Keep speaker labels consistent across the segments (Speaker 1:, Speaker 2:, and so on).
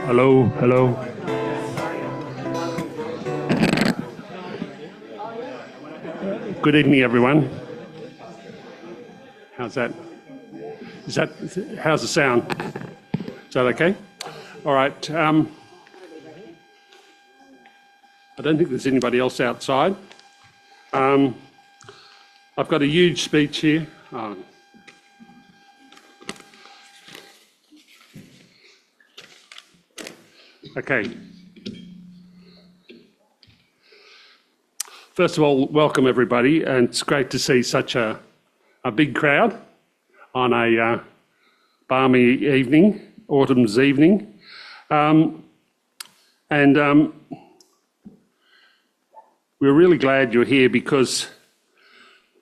Speaker 1: Hello, hello. Good evening, everyone. How's that? How's the sound? Is that okay? All right. I don't think there's anybody else outside. I've got a huge speech here. Okay. First of all, welcome everybody, and it's great to see such a big crowd on a balmy evening, autumn's evening. We're really glad you're here because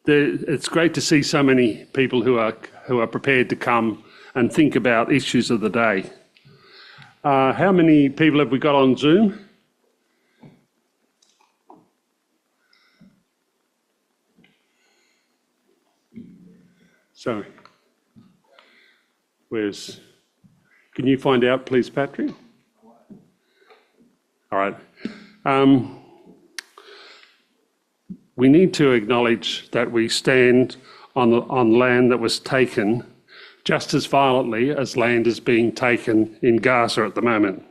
Speaker 1: it's great to see so many people who are prepared to come and think about issues of the day. How many people have we got on Zoom? So, can you find out, please, Patrick? All right. We need to acknowledge that we stand on land that was taken just as violently as land is being taken in Gaza at the moment.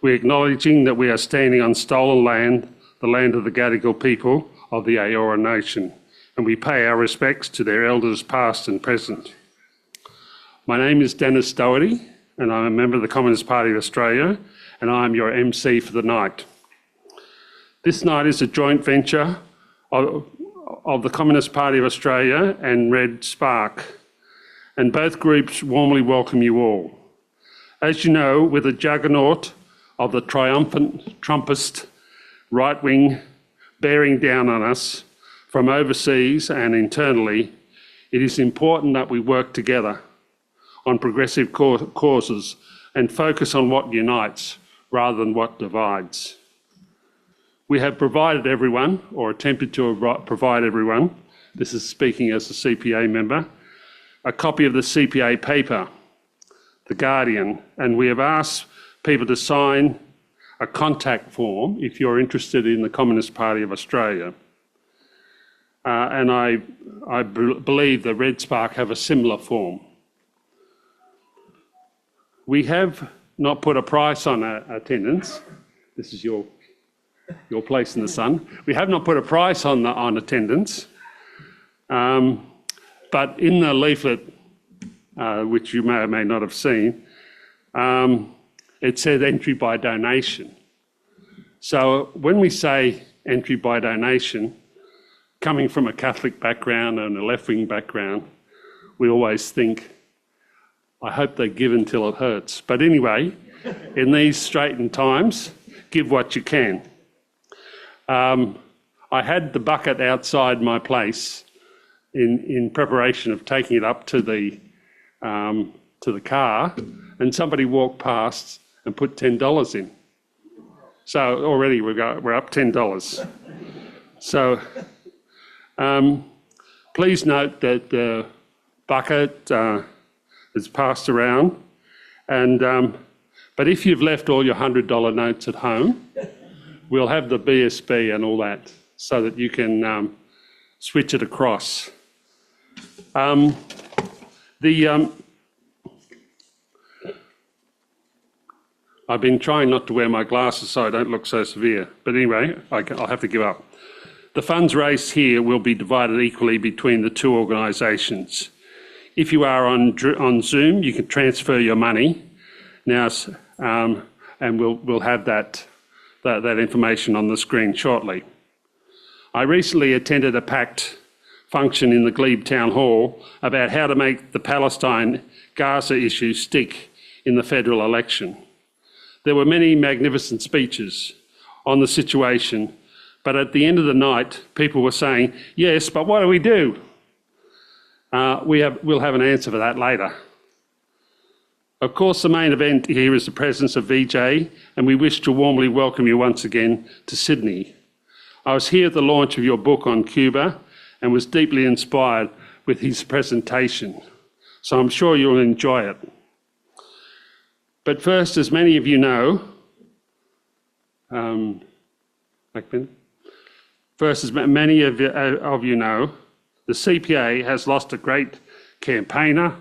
Speaker 1: We're acknowledging that we are standing on stolen land, the land of the Gadigal people of the Eora Nation, and we pay our respects to their elders past and present. My name is Dennis Doherty, and I'm a member of the Communist Party of Australia, and I'm your MC for the night. This night is a joint venture of the Communist Party of Australia and Red Spark, and both groups warmly welcome you all. As you know, with the juggernaut of the triumphant Trumpist right wing bearing down on us from overseas and internally, it is important that we work together on progressive causes and focus on what unites rather than what divides. We have provided everyone, or attempted to provide everyone, this is speaking as a CPA member, a copy of the CPA paper, The Guardian, and we have asked people to sign a contact form if you're interested in the Communist Party of Australia. And I believe the Red Spark have a similar form. We have not put a price on attendance. This is your place in the sun. We have not put a price on attendance. But in the leaflet, which you may or may not have seen, it said entry by donation. So when we say entry by donation, coming from a Catholic background and a left-wing background, we always think, I hope they give until it hurts. But anyway, in these straitened times, give what you can. I had the bucket outside my place in preparation of taking it up to the car, and somebody walked past and put $10 in. So already we're up $10. So please note that the bucket is passed around, but if you've left all your $100 notes at home, we'll have the BSB and all that so that you can switch it across. I've been trying not to wear my glasses so I don't look so severe, but anyway, I'll have to give up. The funds raised here will be divided equally between the two organisations. If you are on Zoom, you can transfer your money now, and we'll have that information on the screen shortly. I recently attended a packed function in the Glebe Town Hall about how to make the Palestine-Gaza issue stick in the federal election. There were many magnificent speeches on the situation, but at the end of the night, people were saying, yes, but what do we do? We'll have an answer for that later. Of course, the main event here is the presence of VJ, and we wish to warmly welcome you once again to Sydney. I was here at the launch of your book on Cuba and was deeply inspired with his presentation, so I'm sure you'll enjoy it. But first, as many of you know, first, as many of you know, the CPA has lost a great campaigner,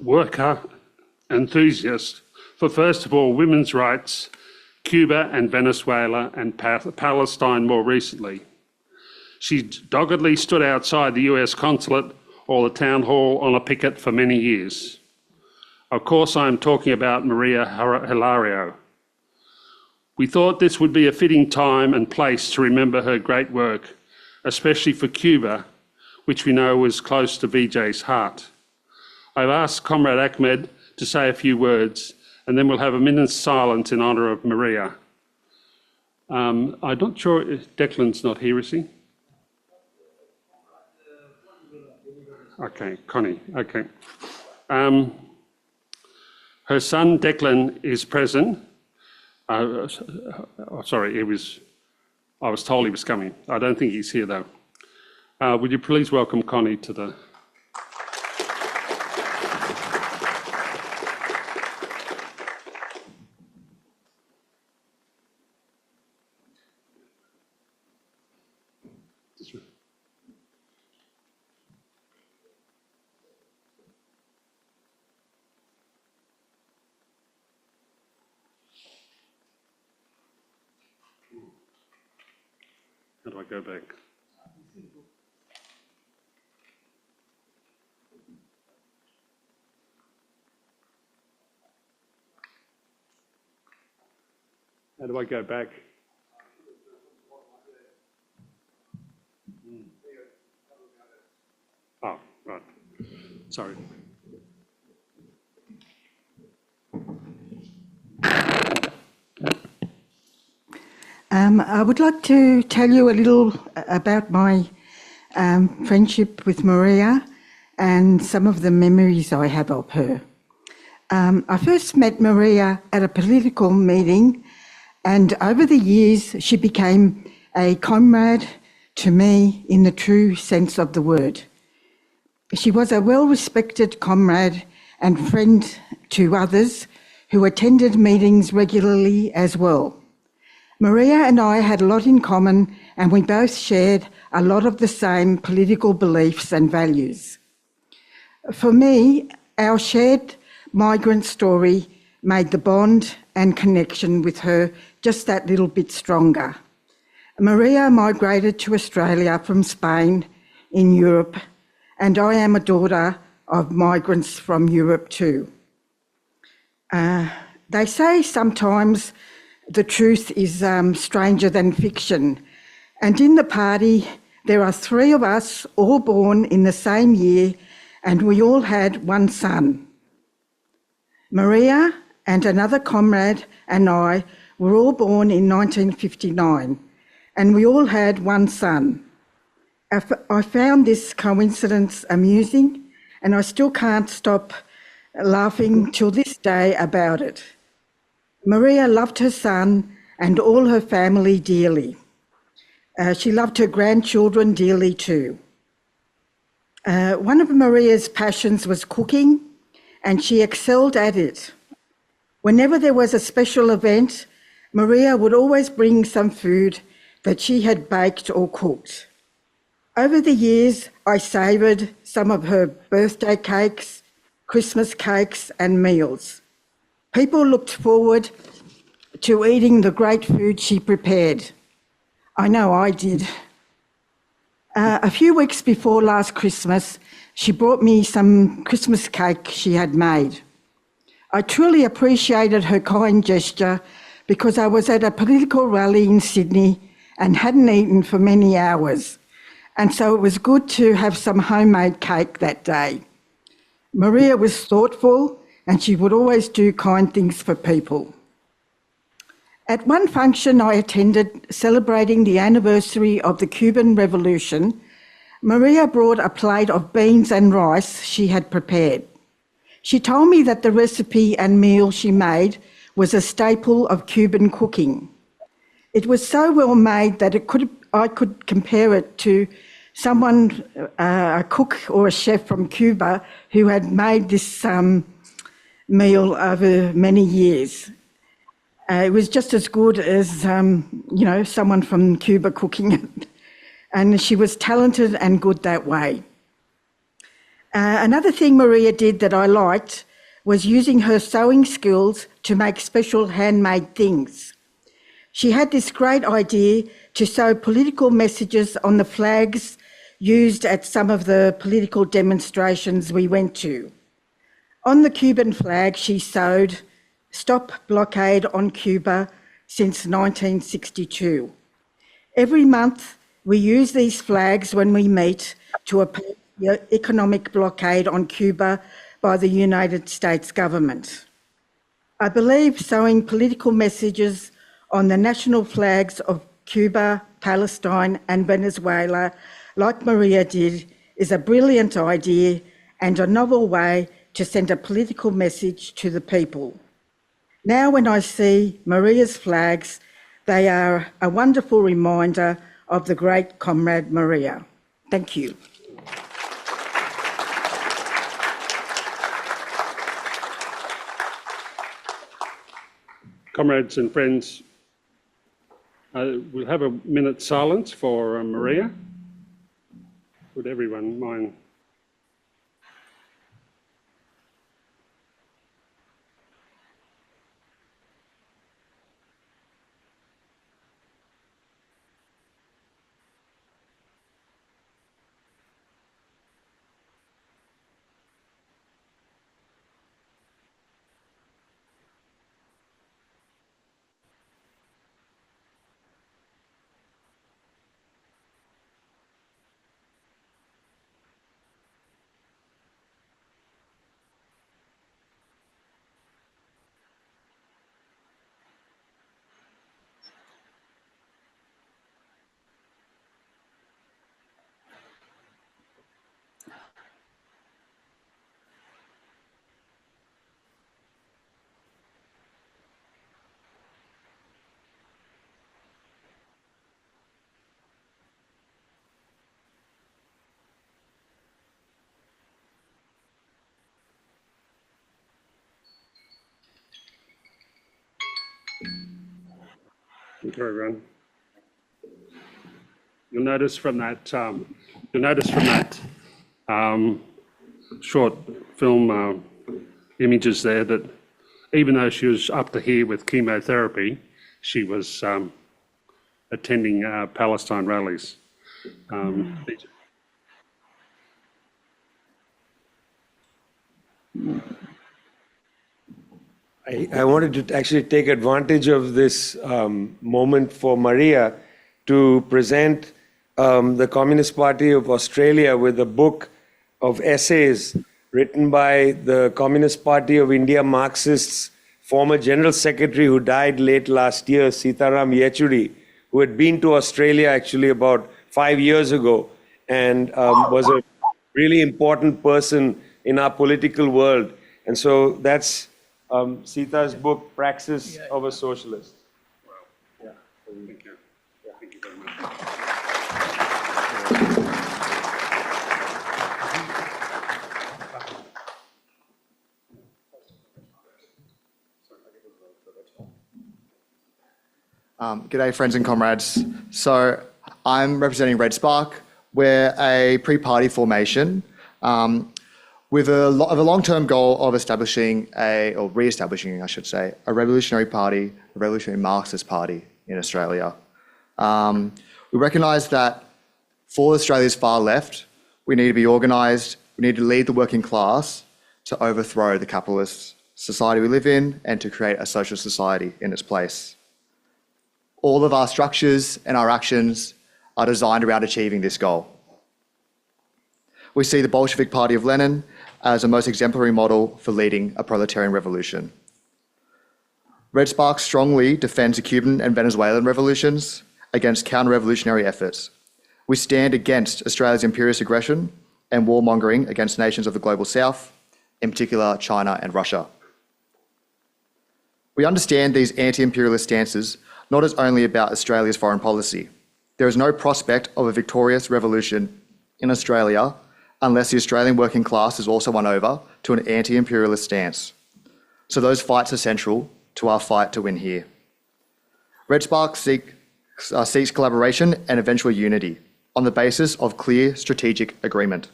Speaker 1: worker, enthusiast for, first of all, women's rights, Cuba and Venezuela and Palestine more recently. She doggedly stood outside the US consulate or the town hall on a picket for many years. Of course, I'm talking about Maria Hilario. We thought this would be a fitting time and place to remember her great work, especially for Cuba, which we know was close to VJ's heart. I've asked Comrade Ahmed to say a few words, and then we'll have a minute's silence in honour of Maria. I'm not sure if Declan's not here, is he? Okay, Connie, okay. Her son Declan is present. Sorry, I was told he was coming. I don't think he's here though. Would you please welcome Connie to the... How do I go back? How do I go back? Oh, right. Sorry.
Speaker 2: I would like to tell you a little about my friendship with Maria and some of the memories I have of her. I first met Maria at a political meeting, and over the years she became a comrade to me in the true sense of the word. She was a well-respected comrade and friend to others who attended meetings regularly as well. Maria and I had a lot in common, and we both shared a lot of the same political beliefs and values. For me, our shared migrant story made the bond and connection with her just that little bit stronger. Maria migrated to Australia from Spain in Europe, and I am a daughter of migrants from Europe too. They say sometimes the truth is stranger than fiction. And in the party, there are three of us all born in the same year, and we all had one son. Maria and another comrade and I were all born in 1959, and we all had one son. I found this coincidence amusing, and I still can't stop laughing till this day about it. Maria loved her son and all her family dearly. She loved her grandchildren dearly too. One of Maria's passions was cooking, and she excelled at it. Whenever there was a special event, Maria would always bring some food that she had baked or cooked. Over the years, I savoured some of her birthday cakes, Christmas cakes and meals. People looked forward to eating the great food she prepared. I know I did. A few weeks before last Christmas, she brought me some Christmas cake she had made. I truly appreciated her kind gesture because I was at a political rally in Sydney and hadn't eaten for many hours, and so it was good to have some homemade cake that day. Maria was thoughtful, and she would always do kind things for people. At one function I attended celebrating the anniversary of the Cuban Revolution, Maria brought a plate of beans and rice she had prepared. She told me that the recipe and meal she made was a staple of Cuban cooking. It was so well made that I could compare it to someone, a cook or a chef from Cuba, who had made this meal over many years. It was just as good as, someone from Cuba cooking it. And she was talented and good that way. Another thing Maria did that I liked was using her sewing skills to make special handmade things. She had this great idea to sew political messages on the flags used at some of the political demonstrations we went to. On the Cuban flag, she sewed "Stop Blockade on Cuba" since 1962. Every month, we use these flags when we meet to oppose the economic blockade on Cuba by the United States government. I believe sewing political messages on the national flags of Cuba, Palestine and Venezuela, like Maria did, is a brilliant idea and a novel way to send a political message to the people. Now when I see Maria's flags, they are a wonderful reminder of the great comrade Maria. Thank you.
Speaker 1: Comrades and friends, we'll have a minute's silence for Maria. Would everyone mind? Thank you, everyone. You'll notice from that, short film images there that even though she was up to here with chemotherapy, she was attending Palestine rallies.
Speaker 3: I wanted to actually take advantage of this moment for Maria to present the Communist Party of Australia with a book of essays written by the Communist Party of India Marxists former General Secretary who died late last year, Sitaram Yechuri, who had been to Australia actually about 5 years ago and was a really important person in our political world. And so that's Sita's book, Praxis of a Socialist.
Speaker 1: Wow. Yeah. Thank you. Yeah. Thank you very much.
Speaker 4: G'day, friends and comrades. So I'm representing Red Spark. We're a pre-party formation with a long-term goal of re-establishing, I should say, a revolutionary party, a revolutionary Marxist party in Australia. We recognise that for Australia's far left, we need to be organised, we need to lead the working class to overthrow the capitalist society we live in and to create a social society in its place. All of our structures and our actions are designed around achieving this goal. We see the Bolshevik Party of Lenin as the most exemplary model for leading a proletarian revolution. Red Spark strongly defends the Cuban and Venezuelan revolutions against counter-revolutionary efforts. We stand against Australia's imperialist aggression and warmongering against nations of the global south, in particular China and Russia. We understand these anti-imperialist stances not as only about Australia's foreign policy. There is no prospect of a victorious revolution in Australia unless the Australian working class is also won over to an anti-imperialist stance. So those fights are central to our fight to win here. Red Spark seeks collaboration and eventual unity on the basis of clear strategic agreement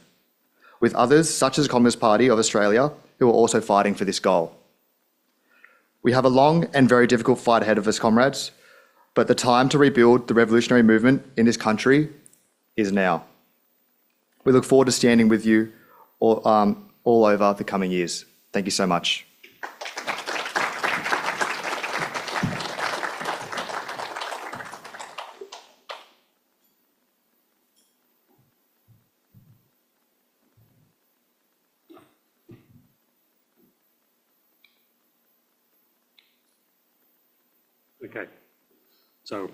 Speaker 4: with others such as the Communist Party of Australia who are also fighting for this goal. We have a long and very difficult fight ahead of us, comrades, but the time to rebuild the revolutionary movement in this country is now. We look forward to standing with you all over the coming years. Thank you so much.
Speaker 1: Okay, so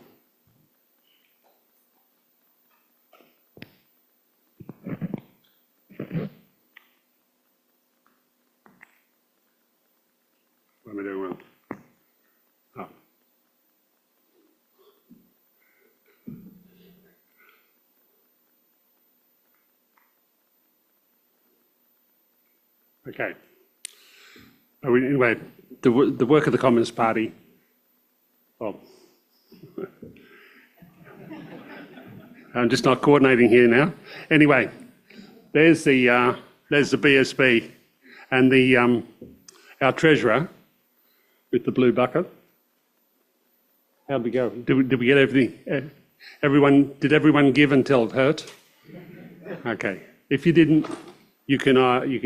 Speaker 1: what am I doing wrong? Oh. Okay. Anyway, the work of the Communist Party. Well, I'm just not coordinating here now. Anyway, there's the BSB and our treasurer with the blue bucket. How'd we go? Did we get everything? Did everyone give until it hurt? Okay. If you didn't, you can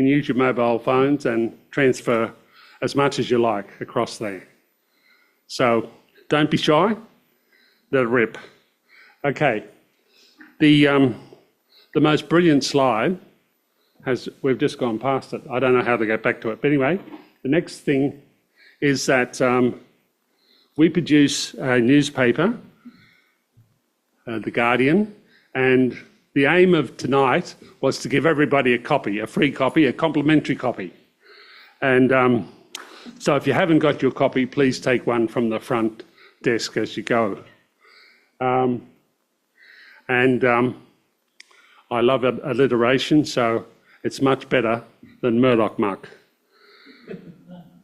Speaker 1: use your mobile phones and transfer as much as you like across there. So don't be shy. Let it rip. Okay. The most brilliant slide we've just gone past it. I don't know how to get back to it. But anyway, the next thing is that we produce a newspaper, The Guardian, and the aim of tonight was to give everybody a copy, a free copy, a complimentary copy. And so if you haven't got your copy, please take one from the front desk as you go. I love alliteration, so it's much better than Murdoch muck.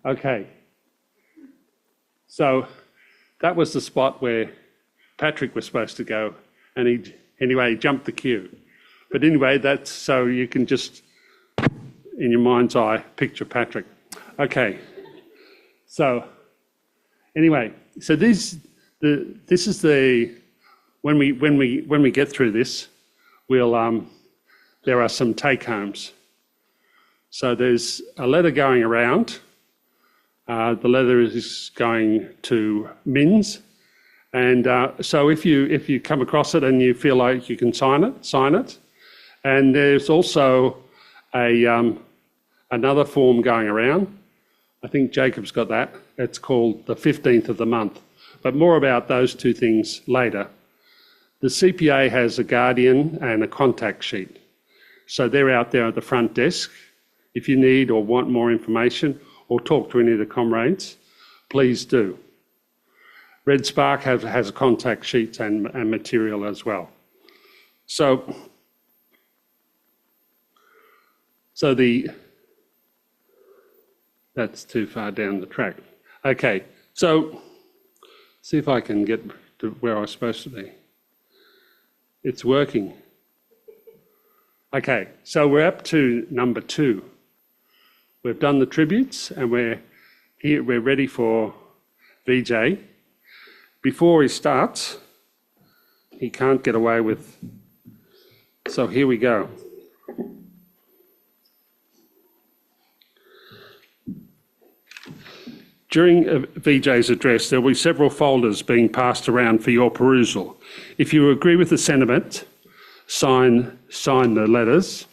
Speaker 1: Okay. So that was the spot where Patrick was supposed to go, and he jumped the queue. But anyway, that's so you can just, in your mind's eye, picture Patrick. Okay. So anyway, so this is the when we get through this, we'll there are some take-homes. So there's a letter going around. The letter is going to Mins, and so if you come across it and you feel like you can sign it. And there's also another form going around. I think Jacob's got that. It's called the 15th of the month. But more about those two things later. The CPA has a guardian and a contact sheet. So they're out there at the front desk. If you need or want more information or talk to any of the comrades, please do. Red Spark has a contact sheet and material as well. So that's too far down the track. Okay, so see if I can get to where I was supposed to be. It's working. Okay, so we're up to number 2. We've done the tributes and we're ready for VJ. Before he starts, he can't get away with, so here we go. During VJ's address, there will be several folders being passed around for your perusal. If you agree with the sentiment, sign the letters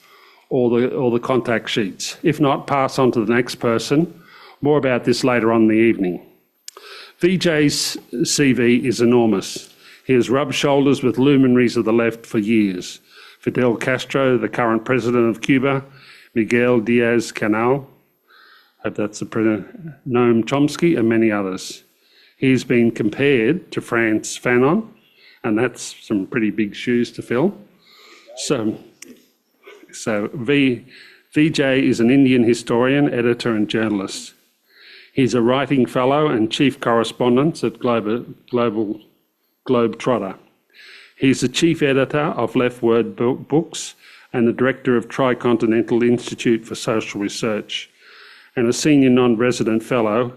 Speaker 1: or the contact sheets. If not, pass on to the next person. More about this later on in the evening. VJ's CV is enormous. He has rubbed shoulders with luminaries of the left for years. Fidel Castro, the current president of Cuba, Miguel Diaz-Canel, hope that's the president, Noam Chomsky, and many others. He's been compared to Frantz Fanon, and that's some pretty big shoes to fill. So VJ is an Indian historian, editor, and journalist. He's a writing fellow and chief correspondent at Globetrotter. He's the chief editor of Leftword Books and the director of Tricontinental Institute for Social Research, and a senior non-resident fellow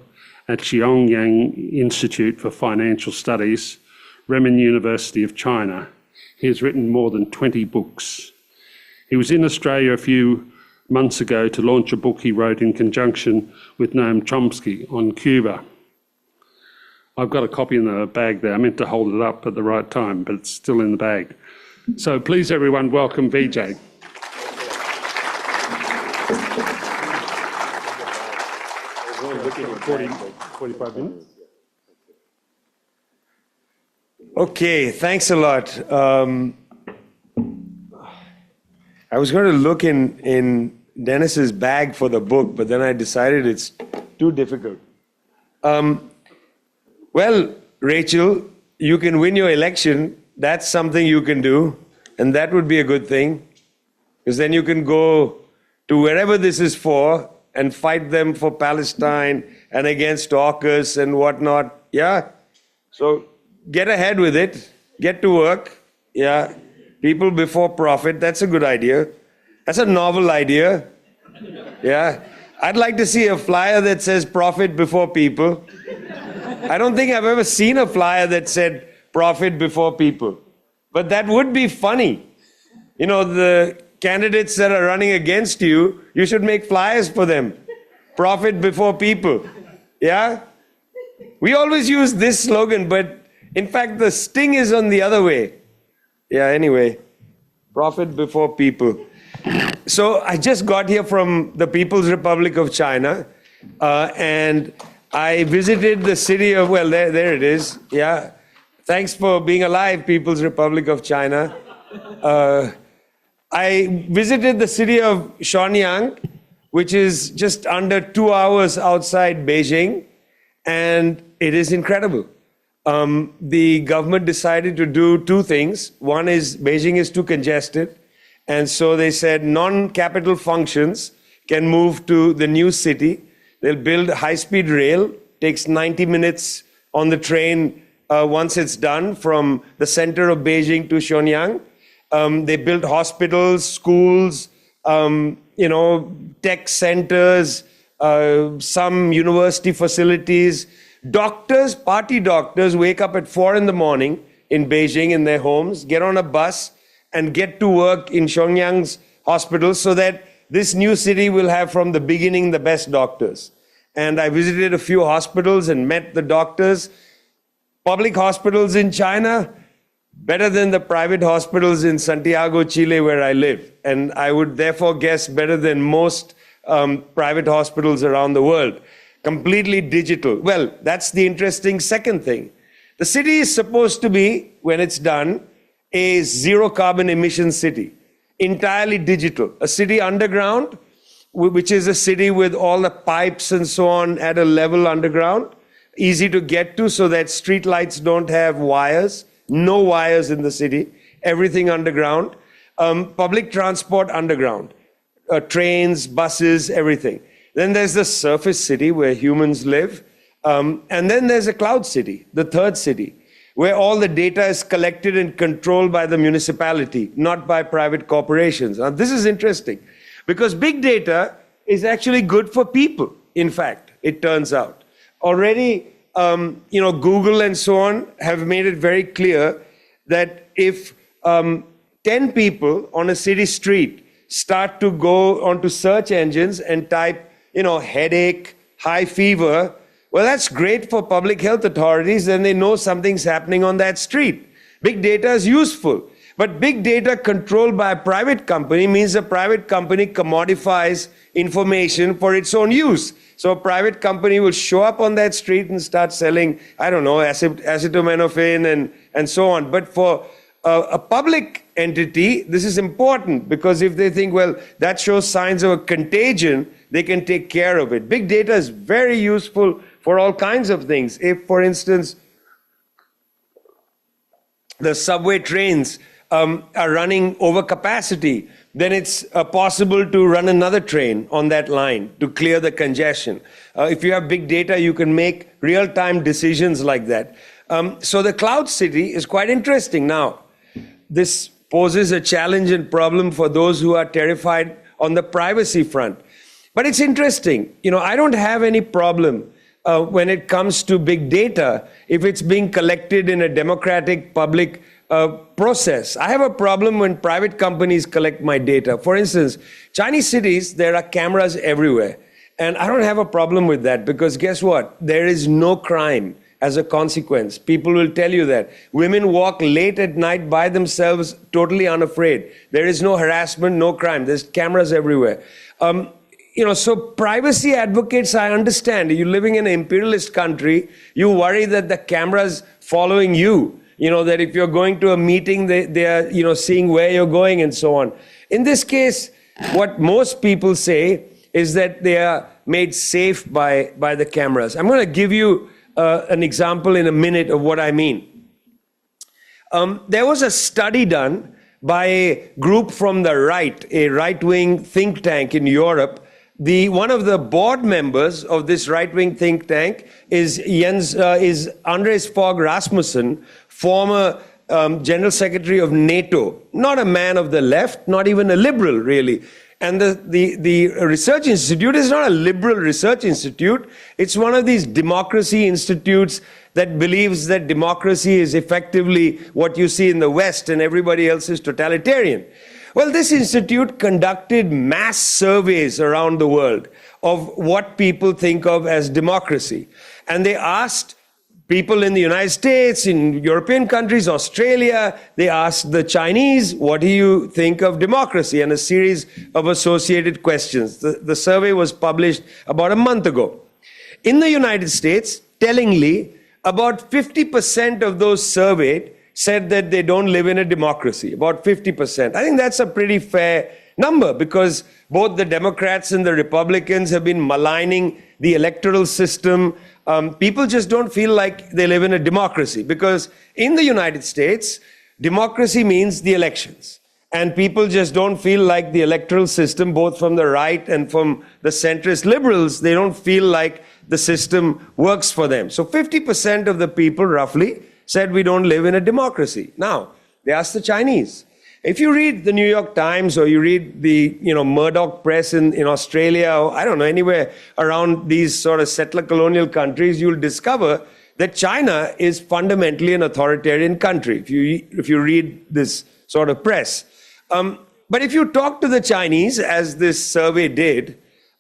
Speaker 1: at Xiaoyang Institute for Financial Studies, Renmin University of China. He has written more than 20 books. He was in Australia a few months ago to launch a book he wrote in conjunction with Noam Chomsky on Cuba. I've got a copy in the bag there. I meant to hold it up at the right time, but it's still in the bag. So please, everyone, welcome Vijay.
Speaker 3: Okay. 45 minutes. Okay, thanks a lot. I was going to look in Dennis's bag for the book, but then I decided it's too difficult. Well, Rachel, you can win your election. That's something you can do, and that would be a good thing, because then you can go to wherever this is for and fight them for Palestine and against AUKUS and whatnot. Yeah? So get ahead with it. Get to work. Yeah? People before profit. That's a good idea. That's a novel idea. Yeah? I'd like to see a flyer that says profit before people. I don't think I've ever seen a flyer that said profit before people. But that would be funny. You know, the candidates that are running against you, you should make flyers for them. Profit before people. Yeah? We always use this slogan, but in fact, the sting is on the other way. Yeah, anyway. Profit before people. So I just got here from the People's Republic of China, and I visited the city of, well, there it is. Yeah. Thanks for being alive, People's Republic of China. I visited the city of Shenyang, which is just under 2 hours outside Beijing, and it is incredible. The government decided to do two things. One is Beijing is too congested, and so they said non-capital functions can move to the new city. They'll build high-speed rail, takes 90 minutes on the train once it's done from the center of Beijing to Shenyang. They built hospitals, schools, tech centers, some university facilities. Doctors, party doctors, wake up at 4 in the morning in Beijing in their homes, get on a bus and get to work in Shenyang's hospitals so that this new city will have from the beginning the best doctors. And I visited a few hospitals and met the doctors. Public hospitals in China, better than the private hospitals in Santiago, Chile, where I live. And I would therefore guess better than most private hospitals around the world. Completely digital. Well, that's the interesting second thing. The city is supposed to be, when it's done, a zero carbon emission city. Entirely digital. A city underground, which is a city with all the pipes and so on at a level underground, easy to get to so that street lights don't have wires, no wires in the city, everything underground, public transport underground, trains, buses, everything. Then there's the surface city where humans live, and then there's a cloud city, the third city, where all the data is collected and controlled by the municipality, not by private corporations. Now, this is interesting. Because big data is actually good for people, in fact, it turns out. Already, Google and so on have made it very clear that if 10 people on a city street start to go onto search engines and type, headache, high fever, well, that's great for public health authorities, and they know something's happening on that street. Big data is useful. But big data controlled by a private company means a private company commodifies information for its own use. So a private company will show up on that street and start selling, acetaminophen and so on. But for a public entity, this is important because if they think, well, that shows signs of a contagion, they can take care of it. Big data is very useful for all kinds of things. If, for instance, the subway trains are running over capacity, then it's possible to run another train on that line to clear the congestion. If you have big data, you can make real-time decisions like that. So the cloud city is quite interesting. Now, this poses a challenge and problem for those who are terrified on the privacy front. But it's interesting. I don't have any problem when it comes to big data if it's being collected in a democratic public process. I have a problem when private companies collect my data. For instance, Chinese cities, there are cameras everywhere. And I don't have a problem with that because guess what? There is no crime as a consequence. People will tell you that. Women walk late at night by themselves, totally unafraid. There is no harassment, no crime. There's cameras everywhere. So privacy advocates, I understand. You're living in an imperialist country, you worry that the camera's following you. That if you're going to a meeting, they are, seeing where you're going and so on. In this case, what most people say is that they are made safe by the cameras. I'm going to give you an example in a minute of what I mean. There was a study done by a group from the right, a right-wing think tank in Europe. One of the board members of this right-wing think tank is Anders Fogh Rasmussen, former General Secretary of NATO, not a man of the left, not even a liberal, really. And the research institute is not a liberal research institute. It's one of these democracy institutes that believes that democracy is effectively what you see in the West and everybody else is totalitarian. Well, this institute conducted mass surveys around the world of what people think of as democracy. And they asked people in the United States, in European countries, Australia, they asked the Chinese, what do you think of democracy? And a series of associated questions. The survey was published about a month ago. In the United States, tellingly, about 50% of those surveyed said that they don't live in a democracy, about 50%. I think that's a pretty fair number because both the Democrats and the Republicans have been maligning the electoral system. People just don't feel like they live in a democracy because in the United States, democracy means the elections. And people just don't feel like the electoral system, both from the right and from the centrist liberals, they don't feel like the system works for them. So 50% of the people, roughly, said we don't live in a democracy. Now, they asked the Chinese. If you read the New York Times or you read the Murdoch press in Australia or I don't know, anywhere around these sort of settler colonial countries, you'll discover that China is fundamentally an authoritarian country, if you read this sort of press. But if you talk to the Chinese, as this survey did,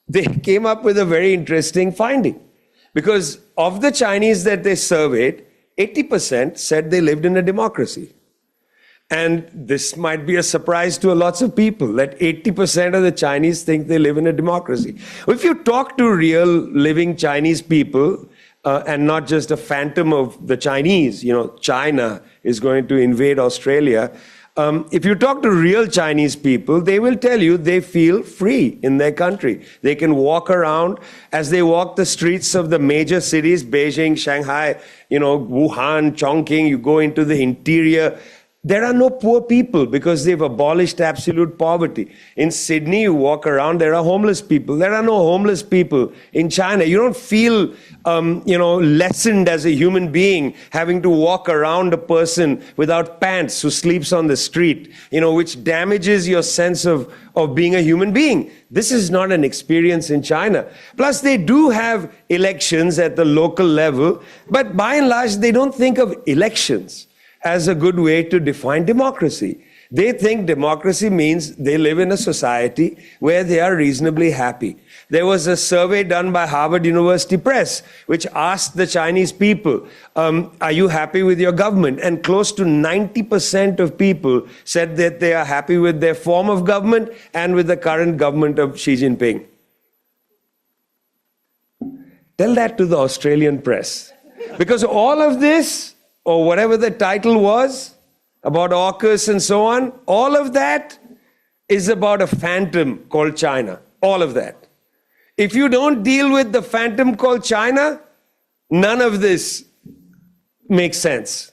Speaker 3: they came up with a very interesting finding. Because of the Chinese that they surveyed, 80% said they lived in a democracy. And this might be a surprise to lots of people, that 80% of the Chinese think they live in a democracy. If you talk to real living Chinese people, and not just a phantom of the Chinese, China is going to invade Australia. If you talk to real Chinese people, they will tell you they feel free in their country. They can walk around as they walk the streets of the major cities, Beijing, Shanghai, Wuhan, Chongqing, you go into the interior. There are no poor people because they've abolished absolute poverty. In Sydney, you walk around, there are homeless people. There are no homeless people in China. You don't feel, lessened as a human being having to walk around a person without pants who sleeps on the street, which damages your sense of being a human being. This is not an experience in China. Plus, they do have elections at the local level, but by and large, they don't think of elections as a good way to define democracy. They think democracy means they live in a society where they are reasonably happy. There was a survey done by Harvard University Press, which asked the Chinese people, are you happy with your government? And close to 90% of people said that they are happy with their form of government and with the current government of Xi Jinping. Tell that to the Australian press. Because all of this, or whatever the title was, about AUKUS and so on, all of that is about a phantom called China. All of that. If you don't deal with the phantom called China, none of this makes sense.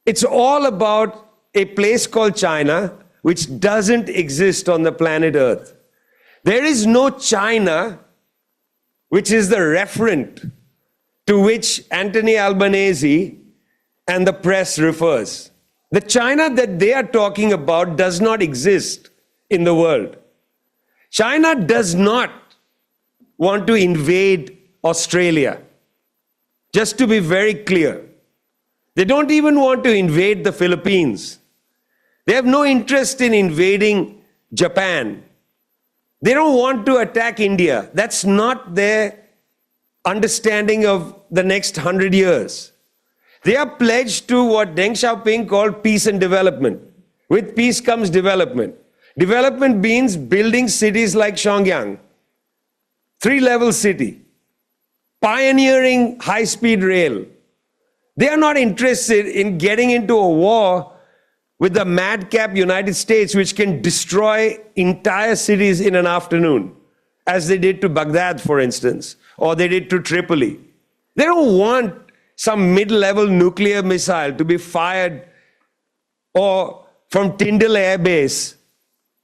Speaker 3: It's all about a place called China, which doesn't exist on the planet Earth. There is no China, which is the referent to which Anthony Albanese and the press refers. The China that they are talking about does not exist in the world. China does not want to invade Australia. Just to be very clear. They don't even want to invade the Philippines. They have no interest in invading Japan. They don't want to attack India. That's not their understanding of the next 100 years. They are pledged to what Deng Xiaoping called peace and development. With peace comes development. Development means building cities like Shenyang, 3-level city, pioneering high-speed rail. They are not interested in getting into a war with the madcap United States, which can destroy entire cities in an afternoon, as they did to Baghdad, for instance, or they did to Tripoli. They don't want some mid-level nuclear missile to be fired, or from Tyndall Air Base,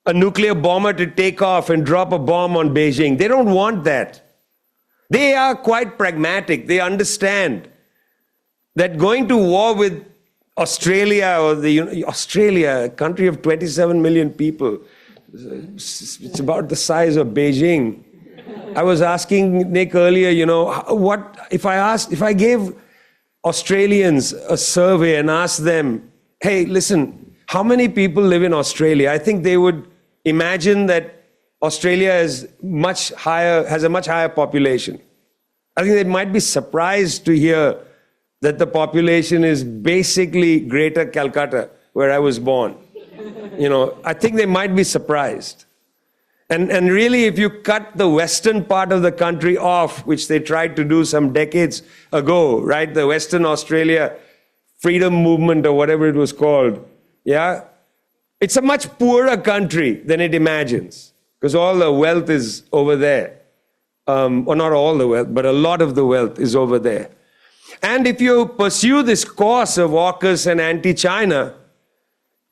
Speaker 3: a nuclear bomber to take off and drop a bomb on Beijing. They don't want that. They are quite pragmatic. They understand that going to war with Australia, or Australia, a country of 27 million people, it's about the size of Beijing. I was asking Nick earlier, what if I gave Australians a survey and asked them, hey, listen, how many people live in Australia? I think they would imagine that Australia has a much higher population. I think they might be surprised to hear that the population is basically Greater Calcutta, where I was born. I think they might be surprised. And really, if you cut the western part of the country off, which they tried to do some decades ago, right? The Western Australia Freedom Movement, or whatever it was called, yeah? It's a much poorer country than it imagines, because all the wealth is over there. Or not all the wealth, but a lot of the wealth is over there. And if you pursue this course of AUKUS and anti-China,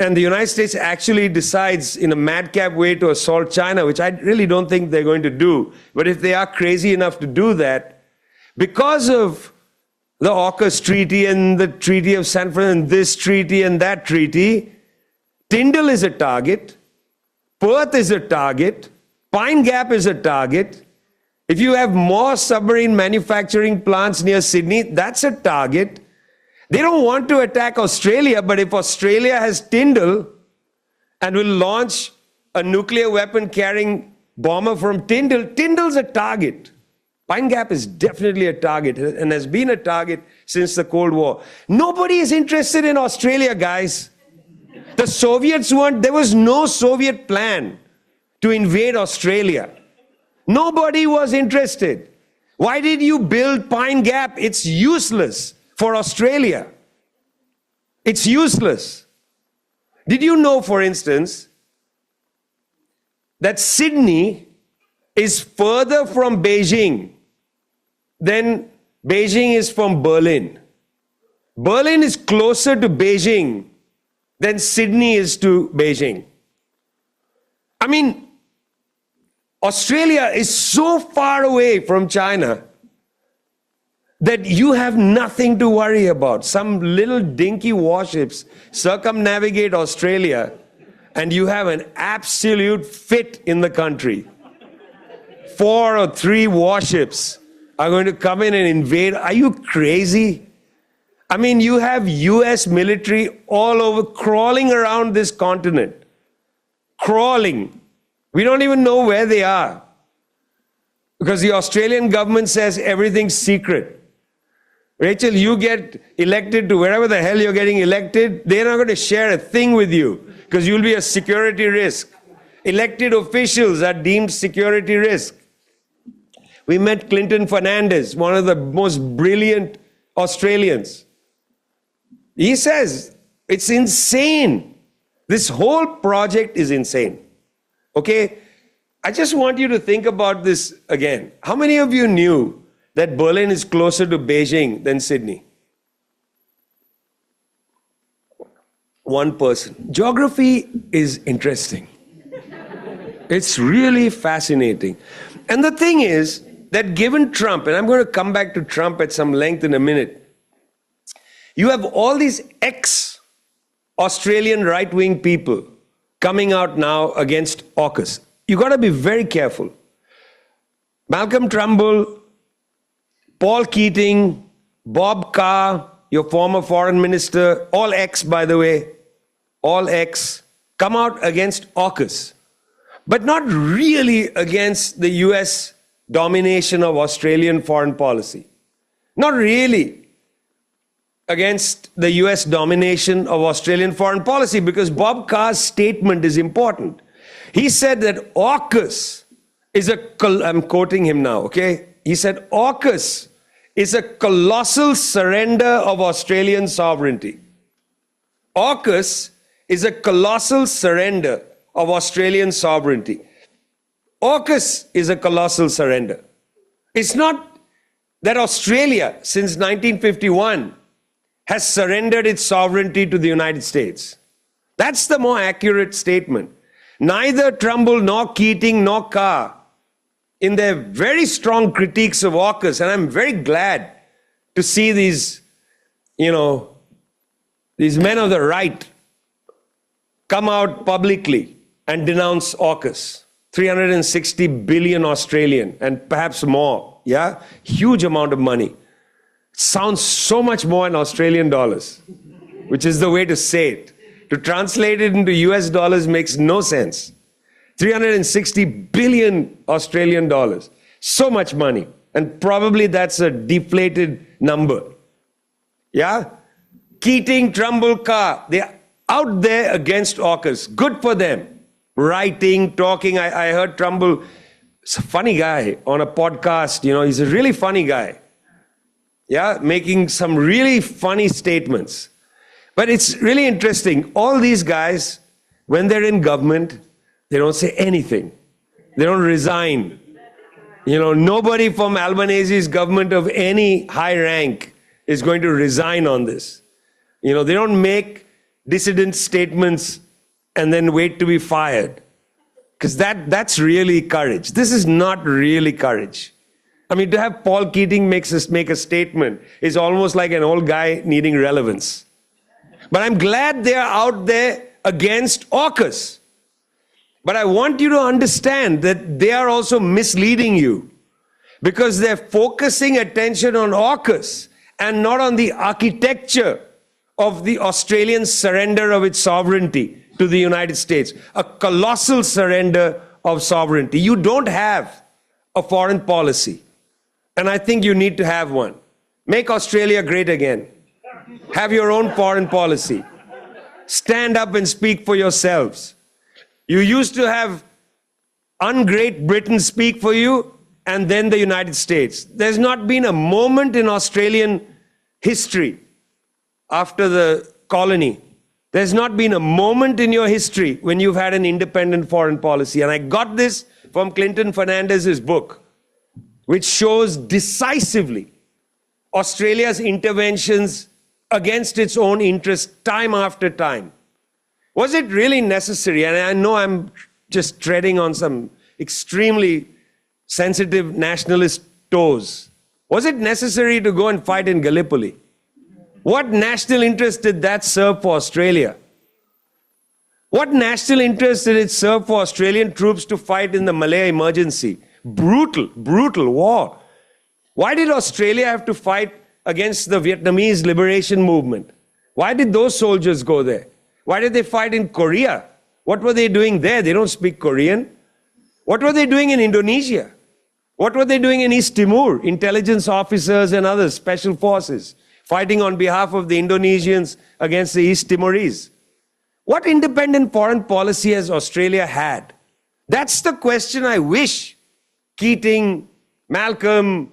Speaker 3: and the United States actually decides in a madcap way to assault China, which I really don't think they're going to do, but if they are crazy enough to do that, because of the AUKUS treaty and the Treaty of San Francisco and this treaty and that treaty, Tyndall is a target, Perth is a target, Pine Gap is a target. If you have more submarine manufacturing plants near Sydney, that's a target. They don't want to attack Australia, but if Australia has Tyndall and will launch a nuclear weapon carrying bomber from Tyndall, Tyndall's a target. Pine Gap is definitely a target and has been a target since the Cold War. Nobody is interested in Australia, guys. The Soviets weren't, there was no Soviet plan to invade Australia. Nobody was interested. Why did you build Pine Gap? It's useless for Australia. It's useless. Did you know, for instance, that Sydney is further from Beijing than Beijing is from Berlin? Berlin is closer to Beijing than Sydney is to Beijing. I mean, Australia is so far away from China that you have nothing to worry about. Some little dinky warships circumnavigate Australia and you have an absolute fit in the country. 4 or 3 warships are going to come in and invade. Are you crazy? I mean, you have US military all over, crawling around this continent. Crawling. We don't even know where they are, because the Australian government says everything's secret. Rachel, you get elected to wherever the hell you're getting elected, they're not going to share a thing with you, because you'll be a security risk. Elected officials are deemed security risk. We met Clinton Fernandez, one of the most brilliant Australians. He says, it's insane. This whole project is insane. Okay, I just want you to think about this again. How many of you knew that Berlin is closer to Beijing than Sydney? one person. Geography is interesting. It's really fascinating. And the thing is that given Trump, and I'm going to come back to Trump at some length in a minute, you have all these ex-Australian right-wing people coming out now against AUKUS. You got to be very careful. Malcolm Turnbull, Paul Keating, Bob Carr, your former foreign minister, all ex, by the way, all ex, come out against AUKUS, but not really against the US domination of Australian foreign policy. Not really against the US domination of Australian foreign policy, because Bob Carr's statement is important. He said that AUKUS is I'm quoting him now, okay? He said, AUKUS is a colossal surrender of Australian sovereignty. AUKUS is a colossal surrender of Australian sovereignty. AUKUS is a colossal surrender. It's not that Australia, since 1951, has surrendered its sovereignty to the United States. That's the more accurate statement. Neither Turnbull nor Keating nor Carr, in their very strong critiques of AUKUS, and I'm very glad to see these, these men of the right come out publicly and denounce AUKUS. 360 billion Australian and perhaps more, yeah? Huge amount of money. Sounds so much more in Australian dollars, which is the way to say it. To translate it into US dollars makes no sense. 360 billion Australian dollars. So much money. And probably that's a deflated number. Yeah? Keating, Turnbull, Carr, they're out there against AUKUS. Good for them. Writing, talking. I heard Turnbull, he's a funny guy on a podcast. He's a really funny guy. Yeah, making some really funny statements. But it's really interesting. All these guys, when they're in government, they don't say anything. They don't resign. Nobody from Albanese's government of any high rank is going to resign on this. They don't make dissident statements and then wait to be fired. Because that's really courage. This is not really courage. I mean, to have Paul Keating make a statement is almost like an old guy needing relevance. But I'm glad they're out there against AUKUS. But I want you to understand that they are also misleading you, because they're focusing attention on AUKUS and not on the architecture of the Australian surrender of its sovereignty to the United States. A colossal surrender of sovereignty. You don't have a foreign policy. And I think you need to have one. Make Australia great again. Have your own foreign policy. Stand up and speak for yourselves. You used to have ungreat Britain speak for you, and then the United States. There's not been a moment in Australian history after the colony. There's not been a moment in your history when you've had an independent foreign policy. And I got this from Clinton Fernandez's book, which shows decisively Australia's interventions against its own interests time after time. Was it really necessary? And I know I'm just treading on some extremely sensitive nationalist toes. Was it necessary to go and fight in Gallipoli? What national interest did that serve for Australia? What national interest did it serve for Australian troops to fight in the Malay emergency? Brutal war. Why did Australia have to fight against the Vietnamese liberation movement? Why did those soldiers go there? Why did they fight in Korea? What were they doing there? They don't speak Korean. What were they doing in Indonesia? What were they doing in East Timor? Intelligence officers and others, special forces, fighting on behalf of the Indonesians against the East Timorese. What independent foreign policy has Australia had? That's the question I wish Keating, Malcolm,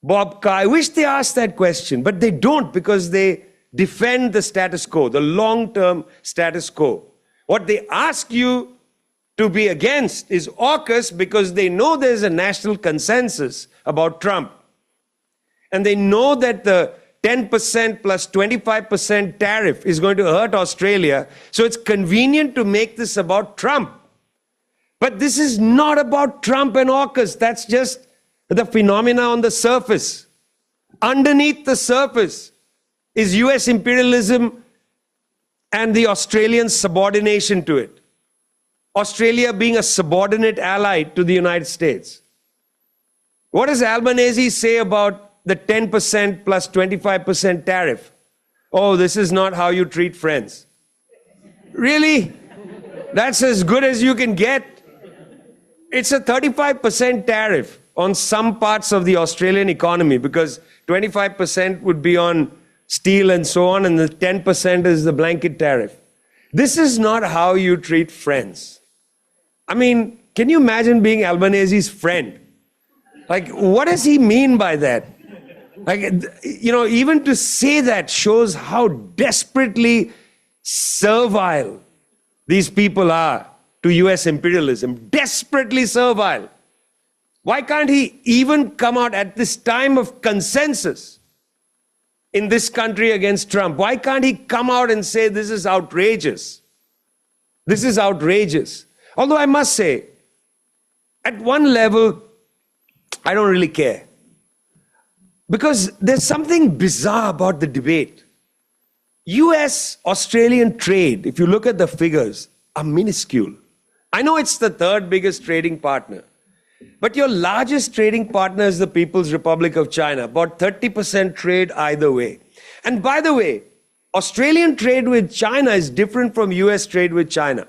Speaker 3: Bob Carr, I wish they asked that question, but they don't, because they defend the status quo, the long-term status quo. What they ask you to be against is AUKUS, because they know there's a national consensus about Trump. And they know that the 10% plus 25% tariff is going to hurt Australia. So it's convenient to make this about Trump. But this is not about Trump and AUKUS. That's just the phenomena on the surface. Underneath the surface is US imperialism and the Australian subordination to it. Australia being a subordinate ally to the United States. What does Albanese say about the 10% plus 25% tariff? Oh, this is not how you treat friends. Really? That's as good as you can get. It's a 35% tariff on some parts of the Australian economy because 25% would be on steel and so on, and the 10% is the blanket tariff. This is not how you treat friends. I mean, can you imagine being Albanese's friend? Like, what does he mean by that? Like, you know, even to say that shows how desperately servile these people are to US imperialism. Desperately servile. Why can't he even come out at this time of consensus in this country against Trump? Why can't he come out and say this is outrageous? This is outrageous. Although I must say, at one level, I don't really care. Because there's something bizarre about the debate. US-Australian trade, if you look at the figures, are minuscule. I know it's the third biggest trading partner. But your largest trading partner is the People's Republic of China, about 30% trade either way. And by the way, Australian trade with China is different from US trade with China.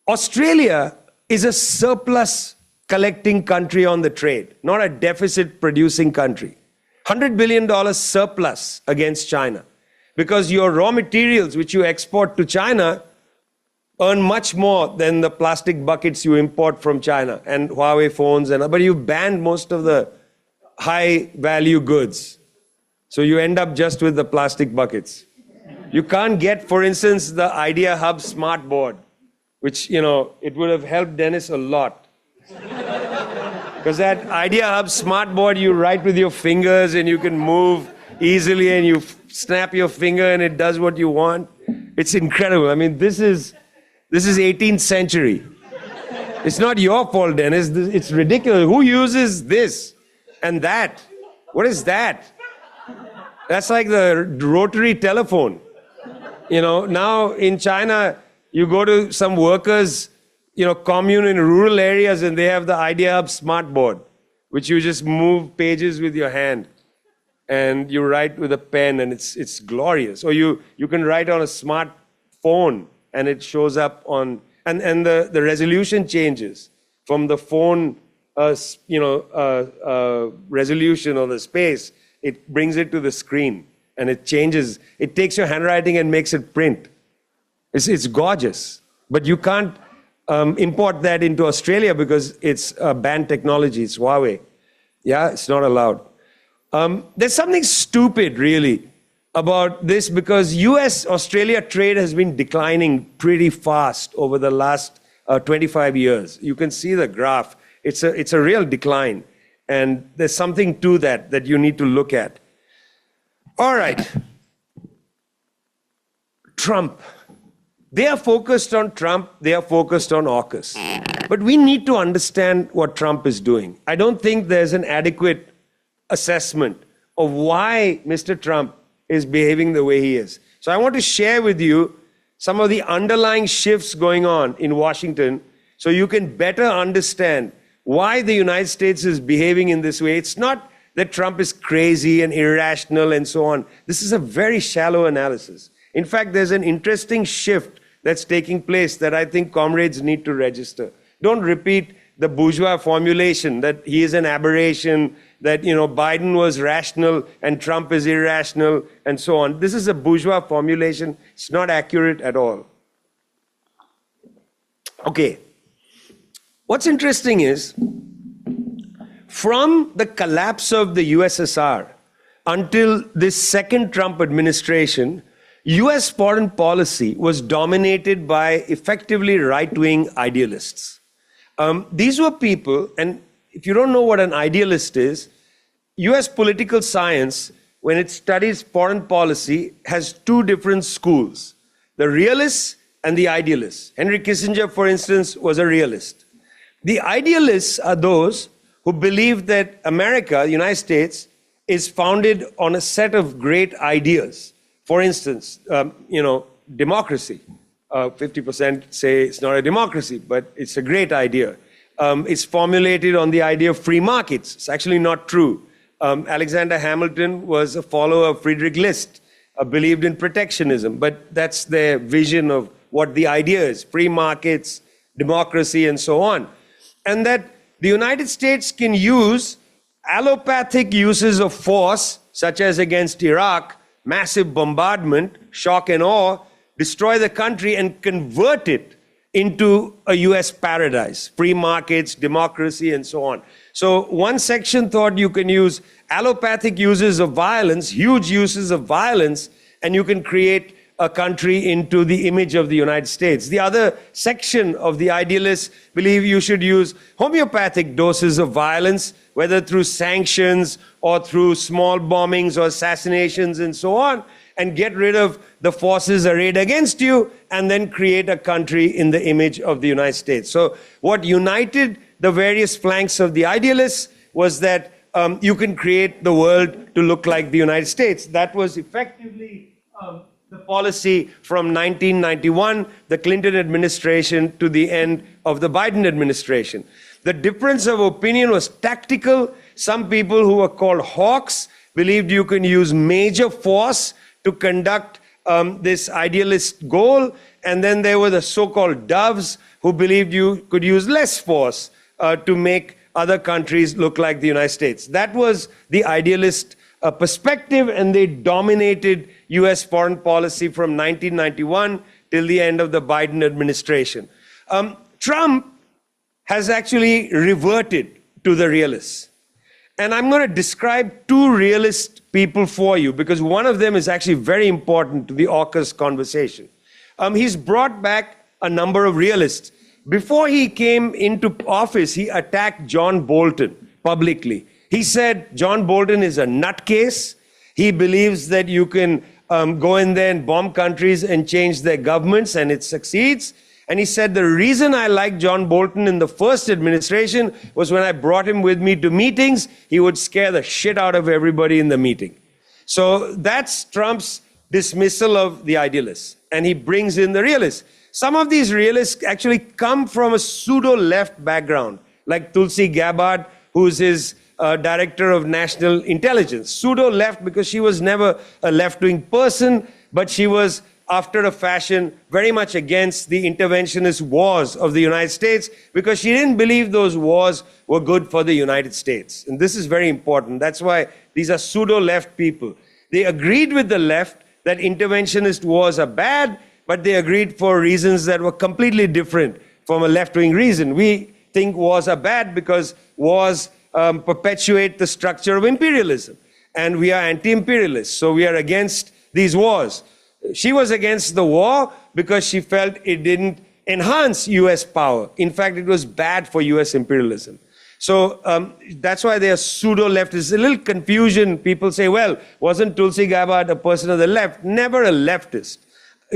Speaker 3: Australia is a surplus collecting country on the trade, not a deficit producing country. $100 billion surplus against China. Because your raw materials which you export to China earn much more than the plastic buckets you import from China and Huawei phones, but you banned most of the high value goods. So you end up just with the plastic buckets. You can't get, for instance, the Idea Hub smart board, which, you know, it would have helped Dennis a lot. Because that Idea Hub smart board, you write with your fingers and you can move easily and you snap your finger and it does what you want. It's incredible. I mean, this is 18th century. It's not your fault, Dennis. It's ridiculous. Who uses this and that? What is that? That's like the rotary telephone. You know, now in China, you go to some workers, you know, commune in rural areas and they have the Idea Hub smart board, which you just move pages with your hand and you write with a pen and it's glorious. Or you can write on a smart phone and it shows up on, and the resolution changes from the phone, resolution or the space. It brings it to the screen and it changes. It takes your handwriting and makes it print. It's gorgeous, but you can't import that into Australia because it's banned technology. It's Huawei. Yeah, it's not allowed. There's something stupid, really, about this because US-Australia trade has been declining pretty fast over the last 25 years. You can see the graph. It's a real decline. And there's something to that you need to look at. All right. Trump. They are focused on Trump. They are focused on AUKUS. But we need to understand what Trump is doing. I don't think there's an adequate assessment of why Mr. Trump is behaving the way he is. So I want to share with you some of the underlying shifts going on in Washington so you can better understand why the United States is behaving in this way. It's not that Trump is crazy and irrational and so on. This is a very shallow analysis. In fact, there's an interesting shift that's taking place that I think comrades need to register. Don't repeat the bourgeois formulation that he is an aberration, that, you know, Biden was rational and Trump is irrational and so on. This is a bourgeois formulation. It's not accurate at all. Okay. What's interesting is, from the collapse of the USSR until this second Trump administration, US foreign policy was dominated by effectively right-wing idealists. These were people, and if you don't know what an idealist is, US political science when it studies foreign policy, has two different schools, the realists and the idealists. Henry Kissinger, for instance, was a realist. The idealists are those who believe that America, the United States, is founded on a set of great ideas. For instance, democracy. 50% say it's not a democracy, but it's a great idea. It's formulated on the idea of free markets. It's actually not true. Alexander Hamilton was a follower of Friedrich List, believed in protectionism, but that's their vision of what the idea is, free markets, democracy, and so on. And that the United States can use allopathic uses of force, such as against Iraq, massive bombardment, shock and awe, destroy the country and convert it into a US paradise, free markets, democracy, and so on. So one section thought you can use allopathic uses of violence, huge uses of violence, and you can create a country into the image of the United States. The other section of the idealists believe you should use homeopathic doses of violence, whether through sanctions or through small bombings or assassinations and so on, and get rid of the forces arrayed against you, and then create a country in the image of the United States. So what united the various flanks of the idealists was that you can create the world to look like the United States. That was effectively the policy from 1991, the Clinton administration, to the end of the Biden administration. The difference of opinion was tactical. Some people who were called hawks believed you can use major force to conduct this idealist goal. And then there were the so-called doves who believed you could use less force to make other countries look like the United States. That was the idealist perspective, and they dominated US foreign policy from 1991 till the end of the Biden administration. Trump has actually reverted to the realists. And I'm going to describe two realist people for you, because one of them is actually very important to the AUKUS conversation. He's brought back a number of realists. Before he came into office, he attacked John Bolton publicly. He said John Bolton is a nutcase. He believes that you can go in there and bomb countries and change their governments, and it succeeds. And he said, the reason I liked John Bolton in the first administration was when I brought him with me to meetings, he would scare the shit out of everybody in the meeting. So that's Trump's dismissal of the idealists. And he brings in the realists. Some of these realists actually come from a pseudo-left background, like Tulsi Gabbard, who's his director of national intelligence. Pseudo-left because she was never a left-wing person, but she was, after a fashion, very much against the interventionist wars of the United States, because she didn't believe those wars were good for the United States. And this is very important. That's why these are pseudo-left people. They agreed with the left that interventionist wars are bad, but they agreed for reasons that were completely different from a left-wing reason. We think wars are bad because wars perpetuate the structure of imperialism. And we are anti-imperialists, so we are against these wars. She was against the war because she felt it didn't enhance US power. In fact, it was bad for US imperialism. So that's why they are pseudo-leftists. A little confusion. People say, well, wasn't Tulsi Gabbard a person of the left? Never a leftist.